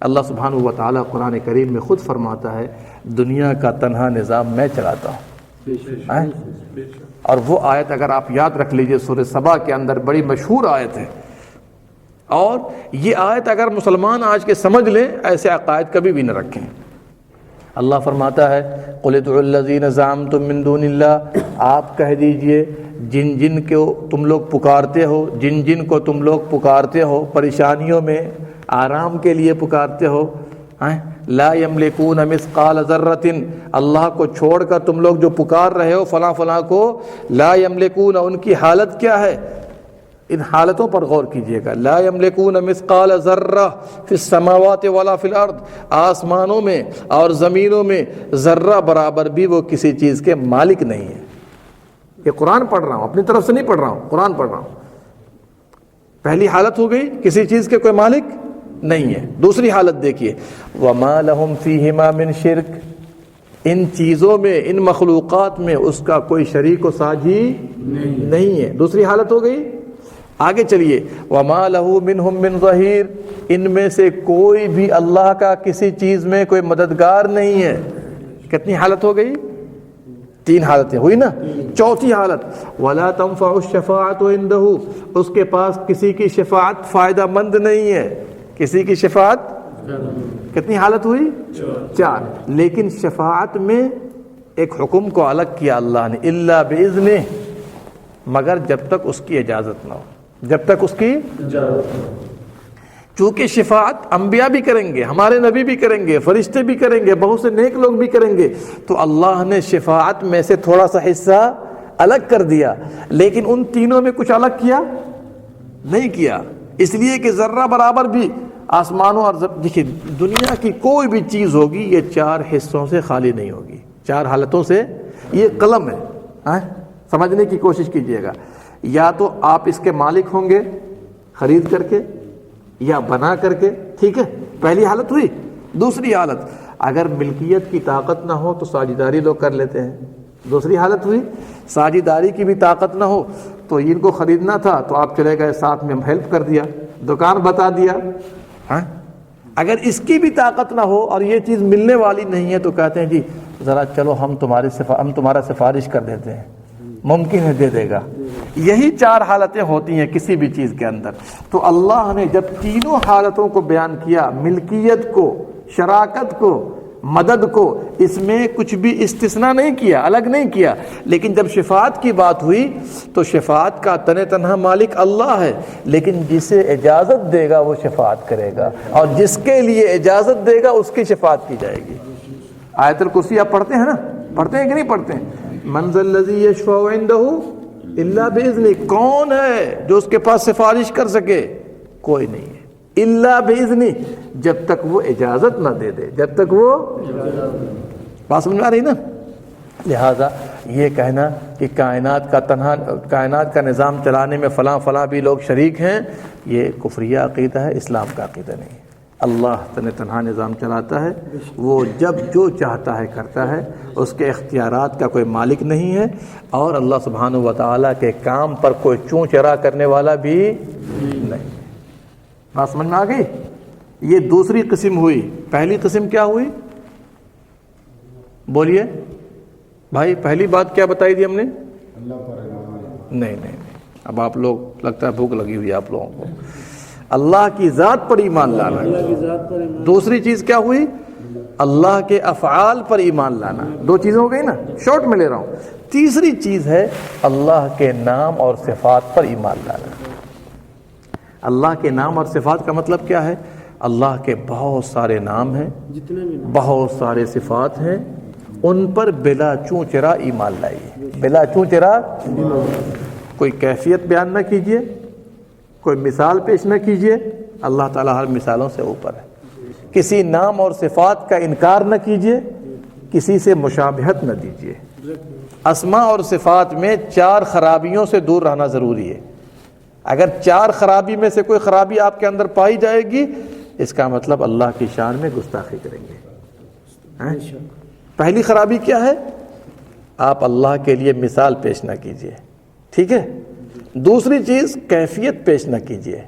اللہ سبحانہ و تعالیٰ قرآن کریم میں خود فرماتا ہے دنیا کا تنہا نظام میں چلاتا ہوں. اور وہ آیت اگر آپ یاد رکھ لیجئے سورہ سبا کے اندر بڑی مشہور آیت ہے. اور یہ آیت اگر مسلمان آج کے سمجھ لیں ایسے عقائد کبھی بھی نہ رکھیں. اللہ فرماتا ہے قُلِ ادْعُوا الَّذِينَ زَعَمْتُم مِّن دُونِ اللَّهِ، آپ کہہ دیجئے جن جن کو تم لوگ پکارتے ہو، جن جن کو تم لوگ پکارتے ہو پریشانیوں میں آرام کے لیے پکارتے ہو، لا یملکون مثقال ذرۃ، اللہ کو چھوڑ کر تم لوگ جو پکار رہے ہو فلاں فلاں کو، لا یملکون، ان کی حالت کیا ہے؟ ان حالتوں پر غور کیجئے گا. لا یملکون مثقال ذرہ فی السماوات ولا فی الارض، آسمانوں میں اور زمینوں میں ذرہ برابر بھی وہ کسی چیز کے مالک نہیں ہے. یہ قرآن پڑھ رہا ہوں، اپنی طرف سے نہیں پڑھ رہا ہوں، قرآن پڑھ رہا ہوں. پہلی حالت ہو گئی کسی چیز کے کوئی مالک نہیں ہے. دوسری حالت دیکھیے وما لہم فیہما من شرک، ان چیزوں میں ان مخلوقات میں اس کا کوئی شریک و ساجی نہیں ہے. دوسری حالت ہو گئی. آگے چلیے وما لہ منہم من ظہیر، ان میں سے کوئی بھی اللہ کا کسی چیز میں کوئی مددگار نہیں ہے. کتنی حالت ہو گئی؟ تین حالتیں ہوئی نا. چوتھی حالت ولا تنفع الشفاعۃ عنده، اس کے پاس کسی کی شفاعت فائدہ مند نہیں ہے. کسی کی شفاعت، کتنی حالت ہوئی؟ چار. لیکن شفاعت میں ایک حکم کو الگ کیا اللہ نے، الا باذنہ، مگر جب تک اس کی اجازت نہ ہو. جب تک اس کی اجازت نہ ہو. چونکہ شفاعت انبیاء بھی کریں گے، ہمارے نبی بھی کریں گے، فرشتے بھی کریں گے، بہت سے نیک لوگ بھی کریں گے، تو اللہ نے شفاعت میں سے تھوڑا سا حصہ الگ کر دیا. لیکن ان تینوں میں کچھ الگ کیا نہیں کیا، اس لیے کہ ذرہ برابر بھی آسمانوں اور دیکھیے دنیا کی کوئی بھی چیز ہوگی یہ چار حصوں سے خالی نہیں ہوگی، چار حالتوں سے. یہ قلم ہے، سمجھنے کی کوشش کیجئے گا. یا تو آپ اس کے مالک ہوں گے خرید کر کے یا بنا کر کے، ٹھیک ہے، پہلی حالت ہوئی. دوسری حالت اگر ملکیت کی طاقت نہ ہو تو ساجھیداری لوگ کر لیتے ہیں. دوسری حالت ہوئی ساجھیداری کی بھی طاقت نہ ہو تو ان کو خریدنا تھا تو آپ چلے گئے ساتھ میں ہیلپ کر دیا، دکان بتا دیا. اگر اس کی بھی طاقت نہ ہو اور یہ چیز ملنے والی نہیں ہے تو کہتے ہیں جی ذرا چلو ہم تمہارا سفارش کر دیتے ہیں، ممکن ہے دے دے گا. یہی چار حالتیں ہوتی ہیں کسی بھی چیز کے اندر. تو اللہ نے جب تینوں حالتوں کو بیان کیا، ملکیت کو، شراکت کو، مدد کو، اس میں کچھ بھی استثناء نہیں کیا، الگ نہیں کیا. لیکن جب شفاعت کی بات ہوئی تو شفاعت کا تنہا مالک اللہ ہے، لیکن جسے اجازت دے گا وہ شفاعت کرے گا، اور جس کے لیے اجازت دے گا اس کی شفاعت کی جائے گی. آیت الکرسی آپ پڑھتے ہیں نا؟ پڑھتے ہیں کہ نہیں پڑھتے ہیں؟ من ذا الذی یشفع عنده الا باذن. کون ہے جو اس کے پاس سفارش کر سکے؟ کوئی نہیں ہے. الا باذن، جب تک وہ اجازت نہ دے دے، جب تک وہ بات سمجھ میں آ رہی نا. لہذا یہ کہنا کہ کائنات کا نظام چلانے میں فلاں بھی لوگ شریک ہیں، یہ کفریہ عقیدہ ہے، اسلام کا عقیدہ نہیں ہے. اللہ تنہا نظام چلاتا ہے، وہ جب جو چاہتا ہے کرتا ہے، اس کے اختیارات کا کوئی مالک نہیں ہے، اور اللہ سبحانہ و تعالیٰ کے کام پر کوئی چوں چرا کرنے والا بھی نہیں. بات سمجھ میں آ گئی؟ یہ دوسری قسم ہوئی. پہلی قسم کیا ہوئی؟ بولیے بھائی، پہلی بات کیا بتائی تھی ہم نے؟ نہیں. اب آپ لوگ لگتا ہے بھوک لگی ہوئی ہے آپ لوگوں کو. اللہ کی ذات پر ایمان لانا. دوسری چیز کیا ہوئی؟ اللہ کے افعال پر ایمان لانا. دو چیزیں ہو گئی نا، شارٹ میں لے رہا ہوں. تیسری چیز ہے اللہ کے نام اور صفات پر ایمان لانا. اللہ کے نام اور صفات کا مطلب کیا ہے؟ اللہ کے بہت سارے نام ہیں، بہت سارے صفات ہیں، ان پر بلا چوں چرا ایمان لائیے. بلا چوں چرا. کوئی کیفیت بیان نہ کیجیے، کوئی مثال پیش نہ کیجیے. اللہ تعالیٰ ہر مثالوں سے اوپر ہے. کسی نام اور صفات کا انکار نہ کیجیے، کسی سے مشابہت نہ دیجیے. اسماء اور صفات میں 4 خرابیوں سے دور رہنا ضروری ہے. اگر 4 خرابی میں سے کوئی خرابی آپ کے اندر پائی جائے گی، اس کا مطلب اللہ کی شان میں گستاخی کریں گے. پہلی خرابی کیا ہے؟ آپ اللہ کے لیے مثال پیش نہ کیجیے، ٹھیک ہے. دوسری چیز کیفیت پیش نہ کیجیے.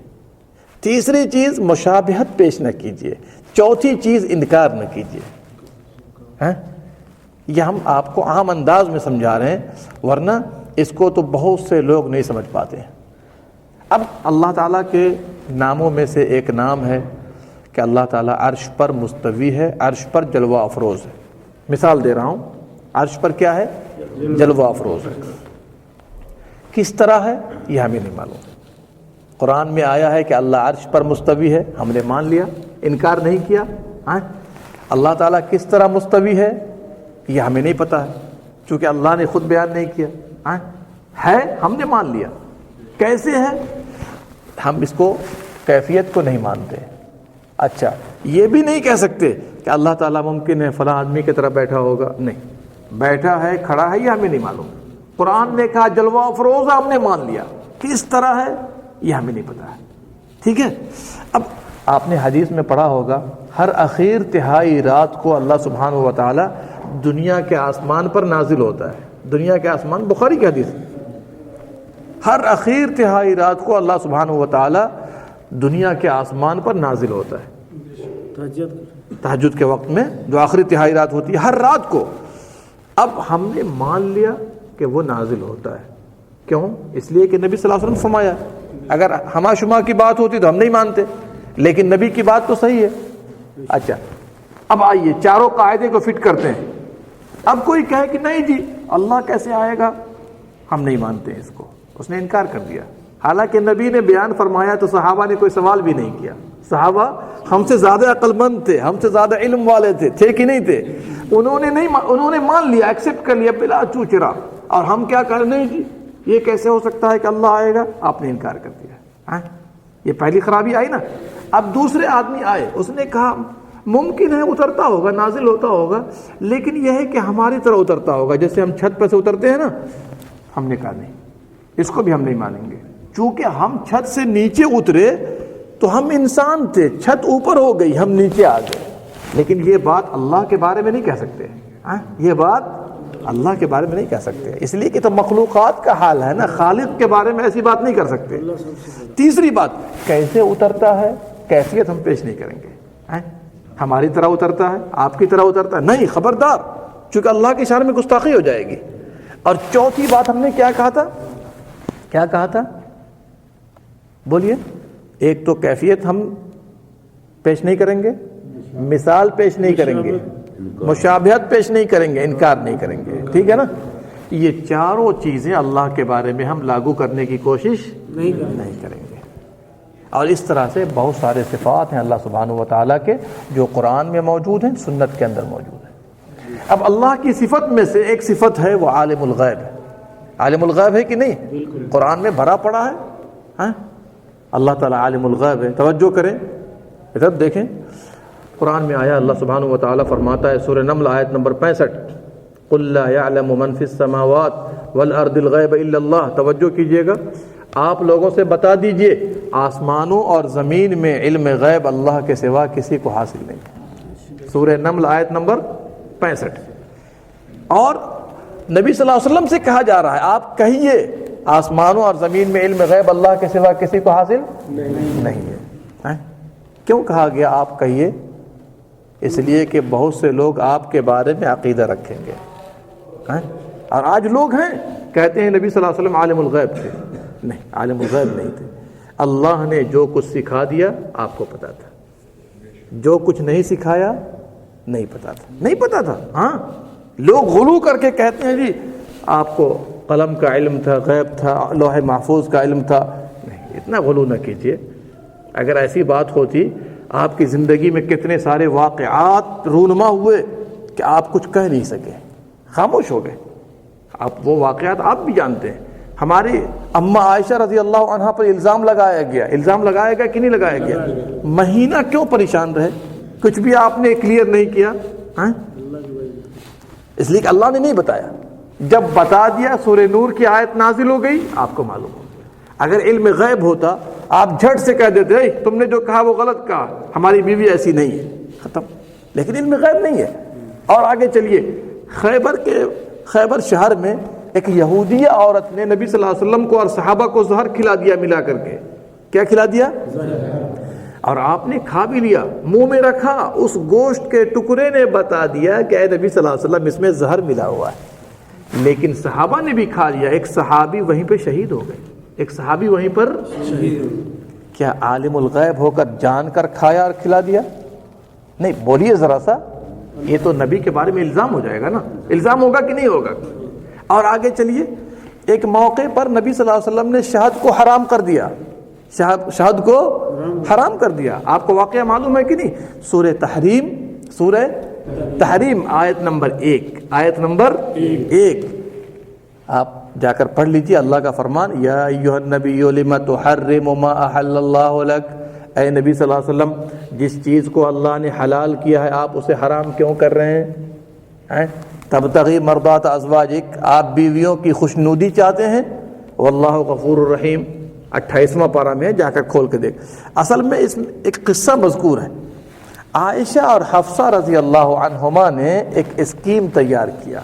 تیسری چیز مشابہت پیش نہ کیجیے. چوتھی چیز انکار نہ کیجیے. یہ ہم آپ کو عام انداز میں سمجھا رہے ہیں، ورنہ اس کو تو بہت سے لوگ نہیں سمجھ پاتے ہیں. اب اللہ تعالیٰ کے ناموں میں سے ایک نام ہے کہ اللہ تعالیٰ عرش پر مستوی ہے، عرش پر جلوہ افروز ہے. مثال دے رہا ہوں، عرش پر کیا ہے؟ جلوہ افروز ہے. کس طرح ہے یہ ہمیں نہیں معلوم. قرآن میں آیا ہے کہ اللہ عرش پر مستوی ہے، ہم نے مان لیا، انکار نہیں کیا. اللہ تعالیٰ کس طرح مستوی ہے یہ ہمیں نہیں پتہ ہے، چونکہ اللہ نے خود بیان نہیں کیا. ہے، ہم نے مان لیا. کیسے ہے؟ ہم اس کو کیفیت کو نہیں مانتے. اچھا، یہ بھی نہیں کہہ سکتے کہ اللہ تعالیٰ ممکن ہے فلاں آدمی کی طرح بیٹھا ہوگا. نہیں، بیٹھا ہے، کھڑا ہے، یہ ہمیں نہیں معلوم. قرآن نے کہا جلوہ افروز، ہم نے مان لیا. کس طرح ہے یہ ہمیں نہیں پتا ہے. ٹھیک ہے. اب آپ نے حدیث میں پڑھا ہوگا، ہر اخیر تہائی رات کو اللہ سبحانہ و تعالیٰ دنیا کے آسمان پر نازل ہوتا ہے. دنیا کے آسمان، بخاری کی حدیث، ہر اخیر تہائی رات کو اللہ سبحانہ و تعالیٰ دنیا کے آسمان پر نازل ہوتا ہے. تہجد کے وقت میں جو آخری تہائی رات ہوتی ہے، ہر رات کو. اب ہم نے مان لیا کہ وہ نازل ہوتا ہے. کیوں؟ اس لیے کہ نبی صلی اللہ علیہ وسلم فرمایا. اگر ہما شما کی بات ہوتی تو ہم نہیں مانتے، لیکن نبی کی بات تو صحیح ہے. اچھا، اب آئیے چاروں قاعدے کو فٹ کرتے ہیں. اب کوئی کہے کہ نہیں جی اللہ کیسے آئے گا، ہم نہیں مانتے اس کو. اس نے انکار کر دیا. حالانکہ نبی نے بیان فرمایا تو صحابہ نے کوئی سوال بھی نہیں کیا. صحابہ ہم سے زیادہ عقل مند تھے، ہم سے زیادہ علم والے تھے کہ نہیں تھے؟ انہوں نے مان لیا، ایکسپٹ کر لیا بلا چوچرا. اور ہم کیا کہہ رہے؟ نہیں جی یہ کیسے ہو سکتا ہے کہ اللہ آئے گا. آپ نے انکار کر دیا. یہ پہلی خرابی آئی نا. اب دوسرے آدمی آئے، اس نے کہا ممکن ہے اترتا ہوگا، نازل ہوتا ہوگا، لیکن یہ ہے کہ ہماری طرح اترتا ہوگا، جیسے ہم چھت پہ سے اترتے ہیں نا. ہم نے کہا نہیں، اس کو بھی ہم نہیں مانیں گے. چونکہ ہم چھت سے نیچے اترے تو ہم انسان تھے، چھت اوپر ہو گئی، ہم نیچے آ گئے. لیکن یہ بات اللہ کے بارے میں نہیں کہہ سکتے. یہ بات اللہ کے بارے میں نہیں کہہ سکتے، اس لیے کہ تو مخلوقات کا حال ہے نا. خالق کے بارے میں ایسی بات نہیں کر سکتے. تیسری بات، کیسے اترتا ہے، کیفیت ہم پیش نہیں کریں گے. ہماری طرح اترتا ہے، آپ کی طرح اترتا ہے، نہیں، خبردار، چونکہ اللہ کی شان میں گستاخی ہو جائے گی. اور چوتھی بات ہم نے کیا کہا تھا؟ کیا کہا تھا؟ بولیے. ایک تو کیفیت ہم پیش نہیں کریں گے، مثال پیش نہیں کریں گے، مشابہت پیش نہیں کریں گے، انکار نہیں کریں گے. ٹھیک ہے نا. یہ چاروں چیزیں اللہ کے بارے میں ہم لاگو کرنے کی کوشش نہیں کریں گے. اور اس طرح سے بہت سارے صفات ہیں اللہ سبحانہ و تعالیٰ کے جو قرآن میں موجود ہیں، سنت کے اندر موجود ہیں. اب اللہ کی صفت میں سے ایک صفت ہے وہ عالم الغیب ہے. عالم الغیب ہے کہ نہیں؟ قرآن میں بھرا پڑا ہے. ہاں اللہ تعالیٰ عالم الغیب ہے. توجہ کریں ادھر دیکھیں قرآن میں آیا اللہ سبحانہ و تعالیٰ فرماتا ہے سورہ نمل آیت نمبر 65 قُلْ لَا يَعْلَمُ مَنْ فِي السَّمَاوَاتِ وَالْأَرْضِ الْغَيْبَ إِلَّا اللَّهُ. توجہ کیجئے گا, آپ لوگوں سے بتا دیجئے آسمانوں اور زمین میں علم غیب اللہ کے سوا کسی کو حاصل نہیں. سورہ نمل آیت نمبر 65. اور نبی صلی اللہ علیہ وسلم سے کہا جا رہا ہے آپ کہیے آسمانوں اور زمین میں علم غیب اللہ کے سوا کسی کو حاصل نہیں ہے. کیوں کہا گیا آپ کہیے؟ اس لیے کہ بہت سے لوگ آپ کے بارے میں عقیدہ رکھیں گے. اور آج لوگ ہیں کہتے ہیں نبی صلی اللہ علیہ وسلم عالم الغیب تھے. نہیں, عالم الغیب نہیں تھے. اللہ نے جو کچھ سکھا دیا آپ کو پتا تھا, جو کچھ نہیں سکھایا نہیں پتا تھا. نہیں پتا تھا. ہاں لوگ غلو کر کے کہتے ہیں جی آپ کو قلم کا علم تھا, غیب تھا, لوح محفوظ کا علم تھا. نہیں, اتنا غلو نہ کیجیے. اگر ایسی بات ہوتی آپ کی زندگی میں کتنے سارے واقعات رونما ہوئے کہ آپ کچھ کہہ نہیں سکے, خاموش ہو گئے. آپ وہ واقعات آپ بھی جانتے ہیں. ہماری اماں عائشہ رضی اللہ عنہا پر الزام لگایا گیا. الزام لگایا گیا کہ نہیں لگایا گیا؟ مہینہ کیوں پریشان رہے؟ کچھ بھی آپ نے کلیئر نہیں کیا. اس لیے کہ اللہ نے نہیں بتایا. جب بتا دیا سورہ نور کی آیت نازل ہو گئی, آپ کو معلوم ہو. اگر علم غیب ہوتا آپ جھٹ سے کہہ دیتے اے تم نے جو کہا وہ غلط کہا, ہماری بیوی ایسی نہیں ہے, ختم. لیکن علم غیب نہیں ہے. اور آگے چلیے, خیبر شہر میں ایک یہودیہ عورت نے نبی صلی اللہ علیہ وسلم کو اور صحابہ کو زہر کھلا دیا ملا کر کے. کیا کھلا دیا؟ اور آپ نے کھا بھی لیا, منہ میں رکھا. اس گوشت کے ٹکڑے نے بتا دیا کہ اے نبی صلی اللہ علیہ وسلم اس میں زہر ملا ہوا ہے. لیکن صحابہ نے بھی کھا لیا. ایک صحابی وہیں پہ شہید ہو گئے. ایک صحابی وہیں پر شہید ہو گئے. کیا عالم الغیب ہو کر جان کر کھایا اور کھلا دیا؟ نہیں. بولیے ذرا سا, یہ تو نبی کے بارے میں الزام ہو جائے گا نا. الزام ہوگا کہ نہیں ہوگا؟ اور آگے چلیے, ایک موقع پر نبی صلی اللہ علیہ وسلم نے شہد کو حرام کر دیا. شہد کو حرام کر دیا. آپ کو واقعہ معلوم ہے کہ نہیں؟ سورہ تحریم آیت نمبر 1. آیت نمبر 1 آپ جا کر پڑھ لیجیے. اللہ کا فرمان یا ایھا النبی لم تحرم ما احل اللہ لک. اے نبی صلی اللہ علیہ وسلم جس چیز کو اللہ نے حلال کیا ہے آپ اسے حرام کیوں کر رہے ہیں؟ تبتغی مرضات ازواجک, آپ بیویوں کی خوشنودی چاہتے ہیں. واللہ غفور الرحیم 28واں پارہ میں, جا کر کھول کے دیکھ. اصل میں اس میں ایک قصہ مذکور ہے. عائشہ اور حفصہ رضی اللہ عنہما نے ایک اسکیم تیار کیا.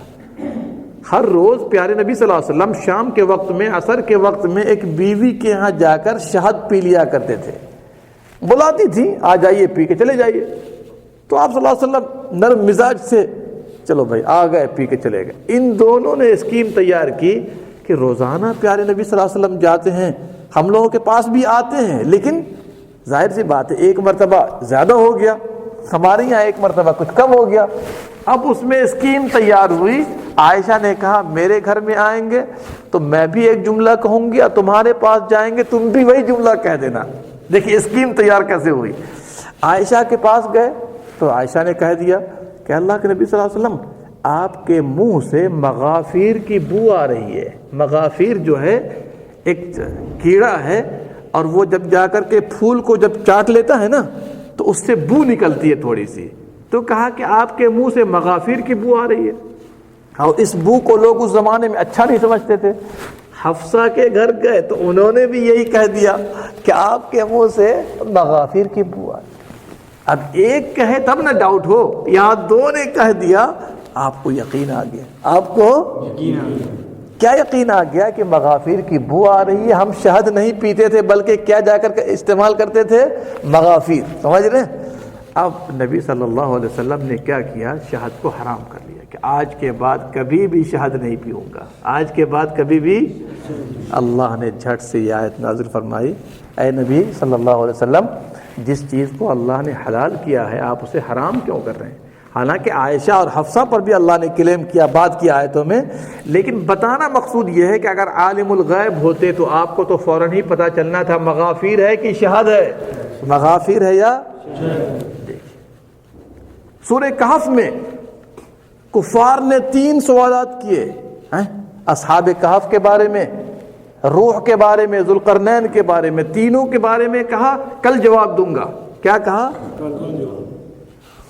ہر روز پیارے نبی صلی اللہ علیہ وسلم شام کے وقت میں, عصر کے وقت میں ایک بیوی کے ہاں جا کر شہد پی لیا کرتے تھے. بلاتی تھی آ جائیے پی کے چلے جائیے. تو آپ صلی اللہ علیہ وسلم نرم مزاج سے چلو بھائی آ گئے, پی کے چلے گئے. ان دونوں نے اسکیم تیار کی کہ روزانہ پیارے نبی صلی اللہ علیہ وسلم جاتے ہیں, ہم لوگوں کے پاس بھی آتے ہیں, لیکن ظاہر سی بات ہے ایک مرتبہ زیادہ ہو گیا, ہمارے یہاں ایک مرتبہ کچھ کم ہو گیا. اب اس میں اسکیم تیار ہوئی. عائشہ نے کہا میرے گھر میں آئیں گے تو میں بھی ایک جملہ کہوں گی, اور تمہارے پاس جائیں گے تم بھی وہی جملہ کہہ دینا. دیکھیے اسکیم تیار کیسے ہوئی. عائشہ کے پاس گئے تو عائشہ نے کہہ دیا کہ اللہ کے نبی صلی اللہ علیہ وسلم آپ کے منہ سے مغافیر کی بو آ رہی ہے. مغافیر جو ہے ایک کیڑا ہے, اور وہ جب جا کر کے پھول کو جب چاٹ لیتا ہے نا تو اس سے بو نکلتی ہے تھوڑی سی. تو کہا کہ آپ کے منہ سے مغافیر کی بو آ رہی ہے. اور اس بو کو لوگ اس زمانے میں اچھا نہیں سمجھتے تھے. حفصہ کے گھر گئے تو انہوں نے بھی یہی کہہ دیا کہ آپ کے منہ سے مغافیر کی بو آ رہی ہے. اب ایک کہے تب نہ ڈاؤٹ ہو, یہاں دو نے کہہ دیا, آپ کو یقین آ گیا. آپ کو یقین آ گیا. کیا یقین آ گیا کہ مغافیر کی بو آ رہی ہے. ہم شہد نہیں پیتے تھے بلکہ کیا جا کر استعمال کرتے تھے؟ مغافیر. سمجھ رہے ہیں؟ اب نبی صلی اللہ علیہ وسلم نے کیا کیا؟ شہد کو حرام کر لیا کہ آج کے بعد کبھی بھی شہد نہیں پیوں گا, آج کے بعد کبھی بھی. اللہ نے جھٹ سے یہ آیت نازل فرمائی, اے نبی صلی اللہ علیہ وسلم جس چیز کو اللہ نے حلال کیا ہے آپ اسے حرام کیوں کر رہے ہیں؟ حالانکہ عائشہ اور حفصہ پر بھی اللہ نے کلیم کیا بات کی آیتوں میں, لیکن بتانا مقصود یہ ہے کہ اگر عالم الغیب ہوتے تو آپ کو تو فوراً ہی پتہ چلنا تھا مغافیر ہے کہ شہد ہے. مغافیر ہے یا سورہ کہف میں کفار نے 3 سوالات کیے. اصحاب کہف کے بارے میں، روح کے بارے میں، ذوالقرنین کے بارے میں، تینوں کے بارے میں کہا کل جواب دوں گا. کیا کہا؟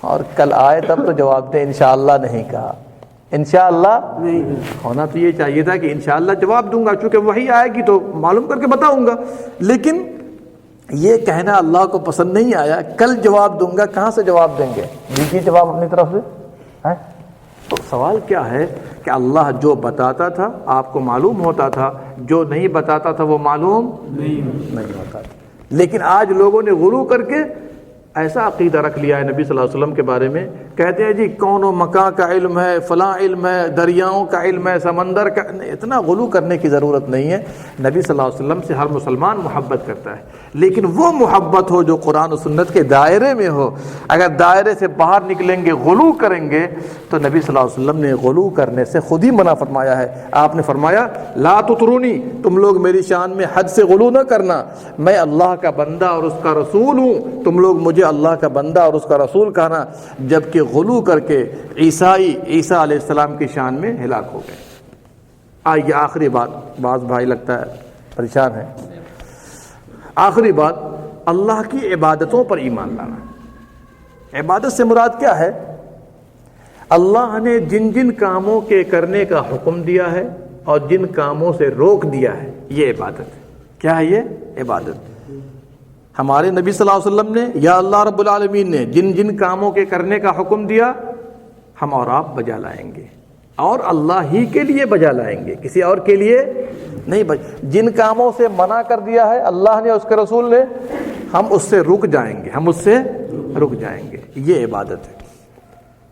اور کل آئے تب تو جواب دیں، انشاءاللہ نہیں کہا. انشاءاللہ نہیں ہونا تو یہ چاہیے تھا کہ انشاءاللہ جواب دوں گا، چونکہ وہی آئے گی تو معلوم کر کے بتاؤں گا. لیکن یہ کہنا اللہ کو پسند نہیں آیا، کل جواب دوں گا. کہاں سے جواب دیں گے؟ دیجیے جواب اپنی طرف سے. تو سوال کیا ہے کہ اللہ جو بتاتا تھا آپ کو معلوم ہوتا تھا، جو نہیں بتاتا تھا وہ معلوم نہیں ہوتا تھا. لیکن آج لوگوں نے غلو کر کے ایسا عقیدہ رکھ لیا ہے نبی صلی اللہ علیہ وسلم کے بارے میں، کہتے ہیں جی کون و مکان کا علم ہے، فلاں علم ہے، دریاؤں کا علم ہے، سمندر کا. اتنا غلو کرنے کی ضرورت نہیں ہے. نبی صلی اللہ علیہ وسلم سے ہر مسلمان محبت کرتا ہے، لیکن وہ محبت ہو جو قرآن و سنت کے دائرے میں ہو. اگر دائرے سے باہر نکلیں گے، غلو کریں گے، تو نبی صلی اللہ علیہ وسلم نے غلو کرنے سے خود ہی منع فرمایا ہے. آپ نے فرمایا لا تطرونی، تم لوگ میری شان میں حد سے غلو نہ کرنا، میں اللہ کا بندہ اور اس کا رسول ہوں، تم لوگ مجھے اللہ کا بندہ اور اس کا رسول کہنا. جبکہ غلو کر کے عیسیٰ علیہ السلام کی شان میں ہلاک ہو گئے. آئیے آخری بات، بعض بھائی لگتا ہے پریشان ہے. آخری بات، اللہ کی عبادتوں پر ایمان لانا. عبادت سے مراد کیا ہے؟ اللہ نے جن جن کاموں کے کرنے کا حکم دیا ہے اور جن کاموں سے روک دیا ہے، یہ عبادت ہے. کیا ہے یہ؟ عبادت. ہمارے نبی صلی اللہ علیہ وسلم نے یا اللہ رب العالمین نے جن جن کاموں کے کرنے کا حکم دیا، ہم اور آپ بجا لائیں گے، اور اللہ ہی کے لیے بجا لائیں گے، کسی اور کے لیے نہیں. جن کاموں سے منع کر دیا ہے اللہ نے، اس کے رسول نے، ہم اس سے رک جائیں گے، ہم اس سے رک جائیں گے. یہ عبادت ہے.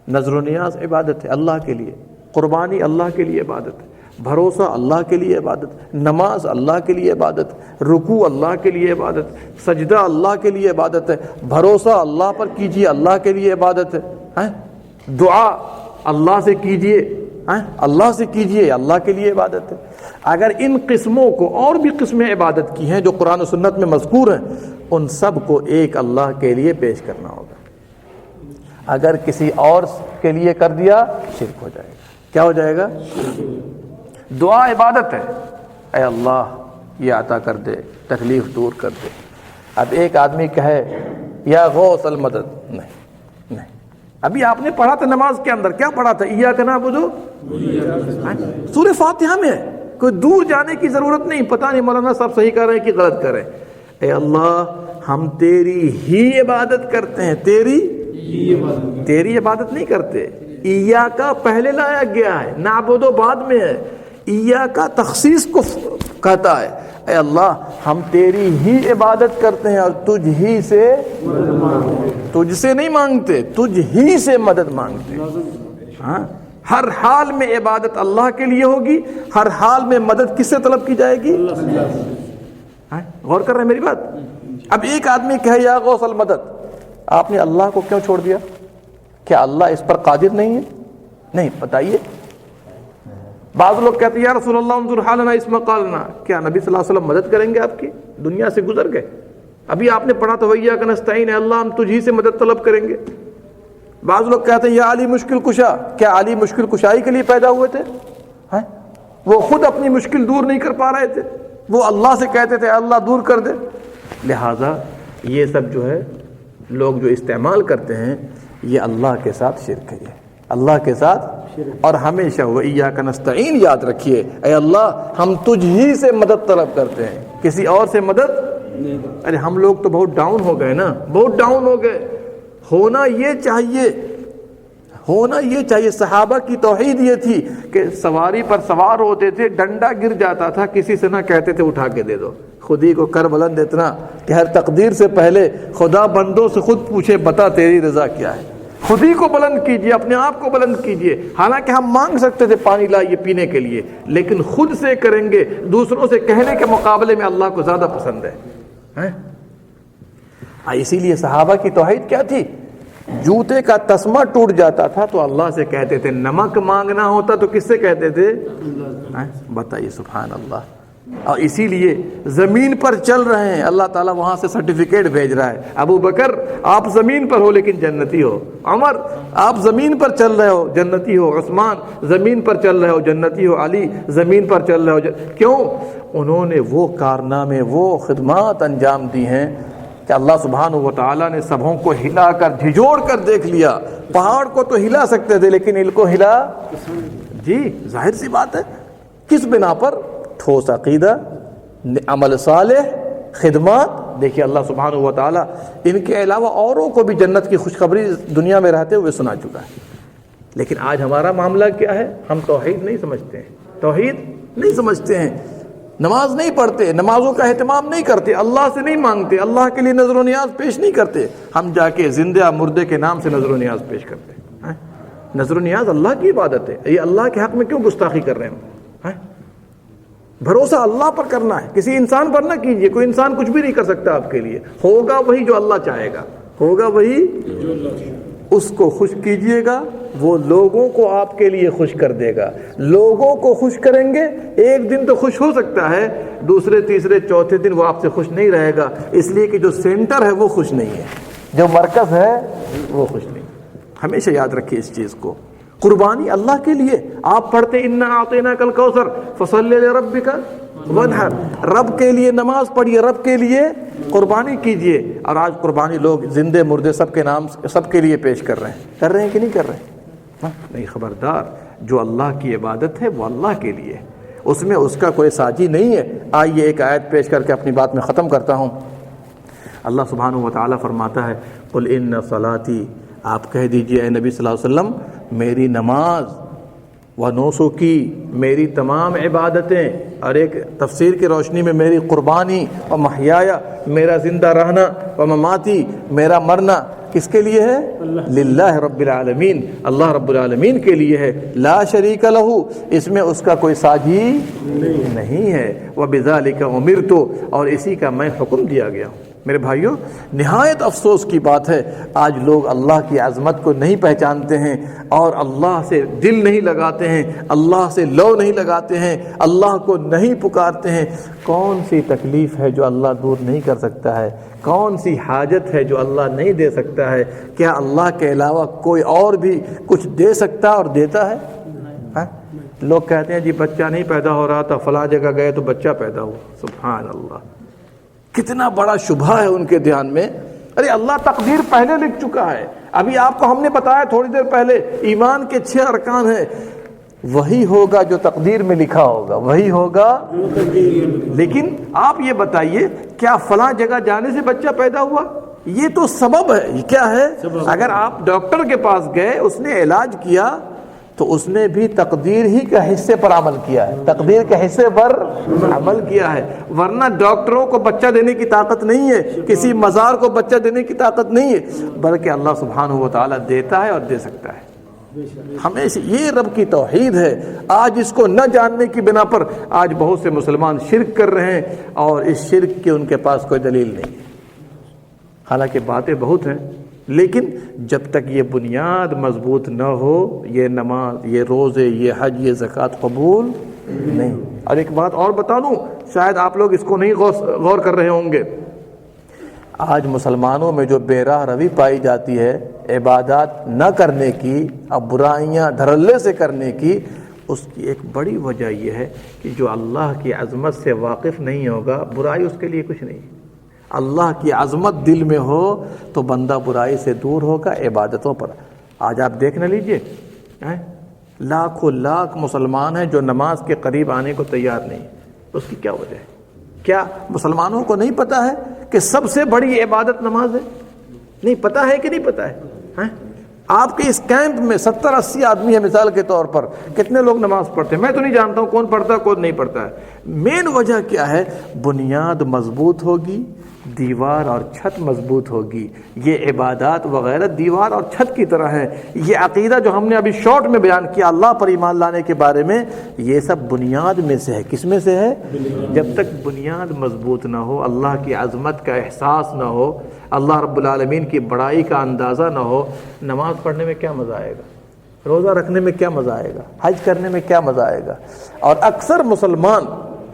نظر و نیاز عبادت ہے اللہ کے لیے، قربانی اللہ کے لیے عبادت ہے، بھروسہ اللہ کے لیے عبادت، نماز اللہ کے لیے عبادت، رکوع اللہ کے لیے عبادت، سجدہ اللہ کے لیے عبادت ہے، بھروسہ اللہ پر کیجیے اللہ کے لیے عبادت ہے، دعا اللہ سے کیجیے، اللہ سے کیجیے اللہ کے لیے عبادت ہے. اگر ان قسموں کو، اور بھی قسمیں عبادت کی ہیں جو قرآن و سنت میں مذکور ہیں، ان سب کو ایک اللہ کے لیے پیش کرنا ہوگا. اگر کسی اور کے لیے کر دیا شرک ہو جائے گا. کیا ہو جائے گا؟ دعا عبادت ہے. اے اللہ یہ عطا کر دے، تکلیف دور کر دے. اب ایک آدمی کہے یا غوث المدد، نہیں. ابھی آپ نے پڑھا تھا نماز کے اندر، کیا پڑھا تھا؟ ایاک نعبد، سورہ فاتحہ میں ہے. کوئی دور جانے کی ضرورت نہیں. پتہ نہیں مولانا صاحب صحیح کر رہے ہیں کہ غلط کر رہے ہیں. اے اللہ ہم تیری ہی عبادت کرتے ہیں، تیری عبادت نہیں کرتے. ایاک پہلے لایا گیا ہے، نعبد بعد میں ہے. ایاک تخصیص کو کہتا ہے. اے اللہ ہم تیری ہی عبادت کرتے ہیں اور تجھ ہی سے، تجھ سے نہیں مانگتے، تجھ ہی سے مدد مانگتے. ہاں، ہر حال میں عبادت اللہ کے لیے ہوگی، ہر حال میں مدد کس سے طلب کی جائے گی؟ غور کر رہے ہیں میری بات؟ اب ایک آدمی کہے یا غوث المدد، آپ نے اللہ کو کیوں چھوڑ دیا؟ کیا اللہ اس پر قادر نہیں ہے؟ نہیں. بتائیے. بعض لوگ کہتے ہیں یا رسول اللہ انظر حالنا اسما قالنا، کیا نبی صلی اللہ علیہ وسلم مدد کریں گے آپ کی؟ دنیا سے گزر گئے. ابھی آپ نے پڑھا تو وَإِيَّاكَ نَسْتَعِينُ، اللہ ہم تجھی سے مدد طلب کریں گے. بعض لوگ کہتے ہیں یا علی مشکل کشا، کیا علی مشکل کشائی کے لیے پیدا ہوئے تھے؟ وہ خود اپنی مشکل دور نہیں کر پا رہے تھے، وہ اللہ سے کہتے تھے اللہ دور کر دے. لہٰذا یہ سب جو ہے لوگ جو استعمال کرتے ہیں، یہ اللہ کے ساتھ شرک ہے. اللہ کے ساتھ. اور ہمیشہ وَإِيَّاكَ نَسْتَعِينُ یاد رکھیے، اے اللہ ہم تجھ ہی سے مدد طلب کرتے ہیں، کسی اور سے مدد. ارے ہم لوگ تو بہت ڈاؤن ہو گئے نا، بہت ڈاؤن ہو گئے. ہونا یہ چاہیے. صحابہ کی توحید یہ تھی کہ سواری پر سوار ہوتے تھے، ڈنڈا گر جاتا تھا، کسی سے نہ کہتے تھے اٹھا کے دے دو. خود ہی کو کر بلند اتنا کہ ہر تقدیر سے پہلے خدا بندوں سے خود پوچھے بتا تیری رضا کیا ہے. خود ہی کو بلند کیجئے، اپنے آپ کو بلند کیجئے. حالانکہ ہم مانگ سکتے تھے پانی لائیے پینے کے لیے، لیکن خود سے کریں گے. دوسروں سے کہنے کے مقابلے میں اللہ کو زیادہ پسند ہے. اسی لیے صحابہ کی توحید کیا تھی؟ جوتے کا تسمہ ٹوٹ جاتا تھا تو اللہ سے کہتے تھے. نمک مانگنا ہوتا تو کس سے کہتے تھے؟ بتائیے. سبحان اللہ. اور اسی لیے زمین پر چل رہے ہیں، اللہ تعالیٰ وہاں سے سرٹیفکیٹ بھیج رہا ہے، ابو بکر آپ زمین پر ہو لیکن جنتی ہو، عمر آپ زمین پر چل رہے ہو جنتی ہو، عثمان زمین پر چل رہے ہو جنتی ہو، علی زمین پر چل رہے ہو کیوں؟ انہوں نے وہ کارنامے، وہ خدمات انجام دی ہیں کہ اللہ سبحانہ و تعالیٰ نے سبھوں کو ہلا کر جھجوڑ کر دیکھ لیا۔ پہاڑ کو تو ہلا سکتے تھے لیکن ان کو ہلا، جی ظاہر سی بات ہے، کس بنا پر؟ ٹھوس عقیدہ، عمل صالح، خدمات۔ دیکھیے اللہ سبحانہ و تعالیٰ ان کے علاوہ اوروں کو بھی جنت کی خوشخبری دنیا میں رہتے ہوئے سنا چکا ہے، لیکن آج ہمارا معاملہ کیا ہے؟ ہم توحید نہیں سمجھتے ہیں، توحید نہیں سمجھتے ہیں، نماز نہیں پڑھتے، نمازوں کا اہتمام نہیں کرتے، اللہ سے نہیں مانگتے، اللہ کے لیے نظر و نیاز پیش نہیں کرتے، ہم جا کے زندہ مردے کے نام سے نظر و نیاز پیش کرتے ہیں۔ نظر و نیاز اللہ کی عبادت ہے، یہ اللہ کے حق میں کیوں گستاخی کر رہے ہیں؟ بھروسہ اللہ پر کرنا ہے، کسی انسان پر نہ کیجیے، کوئی انسان کچھ بھی نہیں کر سکتا آپ کے لیے، ہوگا وہی جو اللہ چاہے گا، ہوگا وہی، اس کو خوش کیجیے گا، وہ لوگوں کو آپ کے لیے خوش کر دے گا، لوگوں کو خوش کریں گے، ایک دن تو خوش ہو سکتا ہے، دوسرے تیسرے چوتھے دن وہ آپ سے خوش نہیں رہے گا، اس لیے کہ جو سینٹر ہے وہ خوش نہیں ہے، جو مرکز ہے وہ خوش نہیں۔ ہمیشہ یاد رکھیے اس چیز کو، قربانی اللہ کے لیے۔ آپ پڑھتے انا اعطیناک الکوثر فصلی لربک وانحر، رب کے لیے نماز پڑھیے، رب کے لیے قربانی کیجئے، اور آج قربانی لوگ زندے مردے سب کے نام سب کے لیے پیش کر رہے ہیں کہ نہیں کر رہے؟ نہیں، خبردار، جو اللہ کی عبادت ہے وہ اللہ کے لیے، اس میں اس کا کوئی ساجی نہیں ہے۔ آئیے ایک آیت پیش کر کے اپنی بات میں ختم کرتا ہوں۔ اللہ سبحانہ و تعالیٰ فرماتا ہے قل ان صلاتی، آپ کہہ دیجئے اے نبی صلی اللہ علیہ وسلم، میری نماز و نسکی، میری تمام عبادتیں، اور ایک تفسیر کی روشنی میں میری قربانی و محیایا، میرا زندہ رہنا، و مماتی، میرا مرنا کس کے لیے ہے؟ للہ رب العالمین، اللہ رب العالمین کے لیے ہے، لا شریک لہ، اس میں اس کا کوئی ساجی نہیں ہے، وبذالک امرت، اور اسی کا میں حکم دیا گیا ہوں۔ میرے بھائیوں، نہایت افسوس کی بات ہے آج لوگ اللہ کی عظمت کو نہیں پہچانتے ہیں، اور اللہ سے دل نہیں لگاتے ہیں، اللہ سے لو نہیں لگاتے ہیں، اللہ کو نہیں پکارتے ہیں۔ کون سی تکلیف ہے جو اللہ دور نہیں کر سکتا ہے؟ کون سی حاجت ہے جو اللہ نہیں دے سکتا ہے؟ کیا اللہ کے علاوہ کوئی اور بھی کچھ دے سکتا اور دیتا ہے؟ لوگ کہتے ہیں جی بچہ نہیں پیدا ہو رہا تھا، فلاں جگہ گئے تو بچہ پیدا ہوا۔ سبحان اللہ، کتنا بڑا شبہ ہے ان کے دھیان میں۔ ارے اللہ تقدیر پہلے لکھ چکا ہے، ابھی آپ کو ہم نے بتایا تھوڑی دیر پہلے، ایمان کے 6 ارکان ہیں، وہی ہوگا جو تقدیر میں لکھا ہوگا، وہی ہوگا۔ لیکن آپ یہ بتائیے، کیا فلاں جگہ جانے سے بچہ پیدا ہوا؟ یہ تو سبب ہے، یہ کیا ہے؟ اگر آپ ڈاکٹر کے پاس گئے، اس نے علاج کیا تو اس نے بھی تقدیر ہی کا حصے پر عمل کیا ہے، تقدیر کے حصے پر عمل کیا ہے، ورنہ ڈاکٹروں کو بچہ دینے کی طاقت نہیں ہے، کسی مزار کو بچہ دینے کی طاقت نہیں ہے، بلکہ اللہ سبحانہ و تعالیٰ دیتا ہے اور دے سکتا ہے۔ ہمیشہ یہ رب کی توحید ہے۔ آج اس کو نہ جاننے کی بنا پر آج بہت سے مسلمان شرک کر رہے ہیں، اور اس شرک کی ان کے پاس کوئی دلیل نہیں ہے، حالانکہ باتیں بہت ہیں، لیکن جب تک یہ بنیاد مضبوط نہ ہو، یہ نماز، یہ روزے، یہ حج، یہ زکوٰۃ قبول نہیں۔ اور ایک بات اور بتا دوں، شاید آپ لوگ اس کو نہیں غور کر رہے ہوں گے، آج مسلمانوں میں جو بے راہ روی پائی جاتی ہے عبادات نہ کرنے کی، اب برائیاں دھڑلے سے کرنے کی، اس کی ایک بڑی وجہ یہ ہے کہ جو اللہ کی عظمت سے واقف نہیں ہوگا، برائی اس کے لیے کچھ نہیں۔ اللہ کی عظمت دل میں ہو تو بندہ برائی سے دور ہوگا عبادتوں پر۔ آج آپ دیکھ نہ لیجئے، لاکھوں لاکھ مسلمان ہیں جو نماز کے قریب آنے کو تیار نہیں، اس کی کیا وجہ ہے؟ کیا مسلمانوں کو نہیں پتا ہے کہ سب سے بڑی عبادت نماز ہے؟ نہیں پتا ہے کہ نہیں پتا ہے؟ آپ کے اس کیمپ میں 70-80 آدمی ہے مثال کے طور پر، کتنے لوگ نماز پڑھتے ہیں؟ میں تو نہیں جانتا ہوں کون پڑھتا ہے کون نہیں پڑھتا ہے۔ مین وجہ کیا ہے؟ بنیاد مضبوط ہوگی، دیوار اور چھت مضبوط ہوگی۔ یہ عبادات وغیرہ دیوار اور چھت کی طرح ہے۔ یہ عقیدہ جو ہم نے ابھی شارٹ میں بیان کیا اللہ پر ایمان لانے کے بارے میں، یہ سب بنیاد میں سے ہے۔ کس میں سے ہے؟ جب تک بنیاد مضبوط نہ ہو، اللہ کی عظمت کا احساس نہ ہو، اللہ رب العالمین کی بڑائی کا اندازہ نہ ہو، نماز پڑھنے میں کیا مزہ آئے گا؟ روزہ رکھنے میں کیا مزہ آئے گا؟ حج کرنے میں کیا مزہ آئے گا؟ اور اکثر مسلمان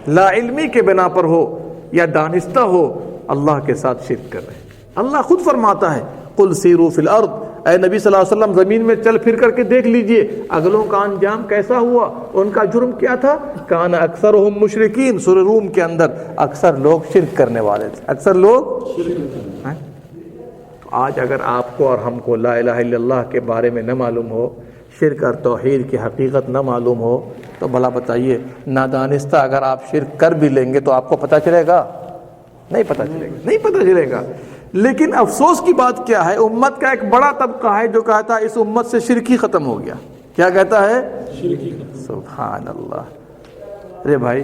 لا علمی کے بنا پر ہو یا دانستہ ہو، اللہ کے ساتھ شرک کر رہے ہیں۔ اللہ خود فرماتا ہے قل سیروا فی الارض، اے نبی صلی اللہ علیہ وسلم زمین میں چل پھر کر کے دیکھ لیجئے اگلوں کا انجام کیسا ہوا، ان کا جرم کیا تھا، کان اکثرہم مشرکین، سورہ روم کے اندر اکثر لوگ شرک کرنے والے تھے، اکثر لوگ ہیں؟ تو آج اگر آپ کو اور ہم کو لا الہ الا اللہ کے بارے میں نہ معلوم ہو، شرک اور توحید کی حقیقت نہ معلوم ہو، تو بھلا بتائیے نادانستہ اگر آپ شرک کر بھی لیں گے تو آپ کو پتہ چلے گا؟ نہیں پتہ چلے گا، نہیں پتہ چلے گا۔ لیکن افسوس کی بات کیا ہے، امت کا ایک بڑا طبقہ ہے جو کہتا ہے اس امت سے شرک ہی ختم ہو گیا۔ کیا کہتا ہے؟ شرک ہی ختم۔ سبحان اللہ۔ ارے بھائی،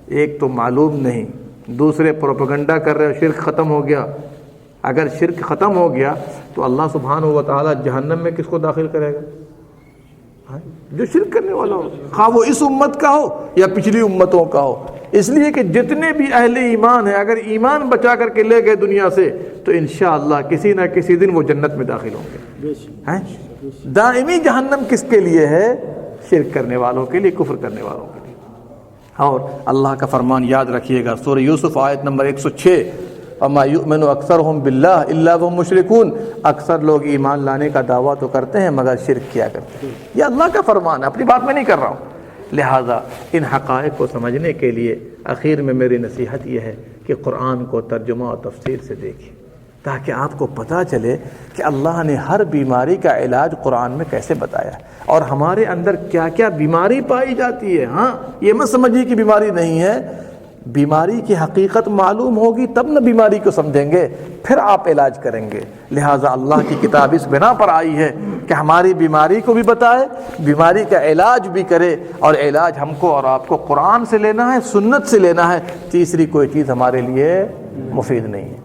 ایک تو معلوم نہیں، دوسرے پروپیگنڈا کر رہے ہو شرک ختم ہو گیا۔ اگر شرک ختم ہو گیا تو اللہ سبحانہ و تعالی جہنم میں کس کو داخل کرے گا؟ جو شرک کرنے والا ہو، خواہ وہ اس امت کا ہو یا پچھلی امتوں کا ہو۔ اس لیے کہ جتنے بھی اہل ایمان ہیں اگر ایمان بچا کر کے لے گئے دنیا سے تو انشاءاللہ کسی نہ کسی دن وہ جنت میں داخل ہوں گے۔ دائمی جہنم کس کے لیے ہے؟ شرک کرنے والوں کے لیے، کفر کرنے والوں کے لیے۔ اور اللہ کا فرمان یاد رکھیے گا، سورہ یوسف آیت نمبر 106، وَمَا يُؤْمِنُ أَكْثَرُهُم بِاللَّهِ إِلَّا وَهُم مُشْرِكُونَ، اکثر لوگ ایمان لانے کا دعویٰ تو کرتے ہیں مگر شرک کیا کرتے ہیں۔ یہ اللہ کا فرمان ہے، اپنی بات میں نہیں کر رہا ہوں۔ لہٰذا ان حقائق کو سمجھنے کے لیے آخر میں میری نصیحت یہ ہے کہ قرآن کو ترجمہ اور تفسیر سے دیکھیں، تاکہ آپ کو پتہ چلے کہ اللہ نے ہر بیماری کا علاج قرآن میں کیسے بتایا ہے اور ہمارے اندر کیا کیا بیماری پائی جاتی ہے۔ ہاں، یہ مت سمجھیے کہ بیماری نہیں ہے، بیماری کی حقیقت معلوم ہوگی تب نہ بیماری کو سمجھیں گے، پھر آپ علاج کریں گے۔ لہٰذا اللہ کی کتاب اس بنا پر آئی ہے کہ ہماری بیماری کو بھی بتائے، بیماری کا علاج بھی کرے، اور علاج ہم کو اور آپ کو قرآن سے لینا ہے، سنت سے لینا ہے، تیسری کوئی چیز ہمارے لیے مفید نہیں ہے۔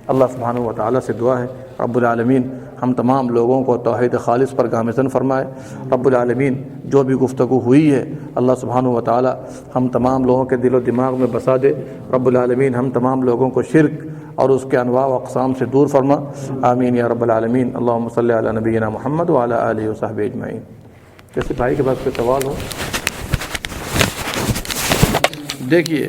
اللہ سبحانہ و تعالیٰ سے دعا ہے رب العالمین ہم تمام لوگوں کو توحید خالص پر گامزن فرمائے۔ رب العالمین جو بھی گفتگو ہوئی ہے اللہ سبحانہ و تعالیٰ ہم تمام لوگوں کے دل و دماغ میں بسا دے۔ رب العالمین ہم تمام لوگوں کو شرک اور اس کے انواع و اقسام سے دور فرما، آمین یا رب العالمین۔ اللہم صلی علی نبینا محمد وعلی آلہ وصحبہ اجمعین۔ جیسے بھائی کے پاس کوئی سوال ہو دیکھیے۔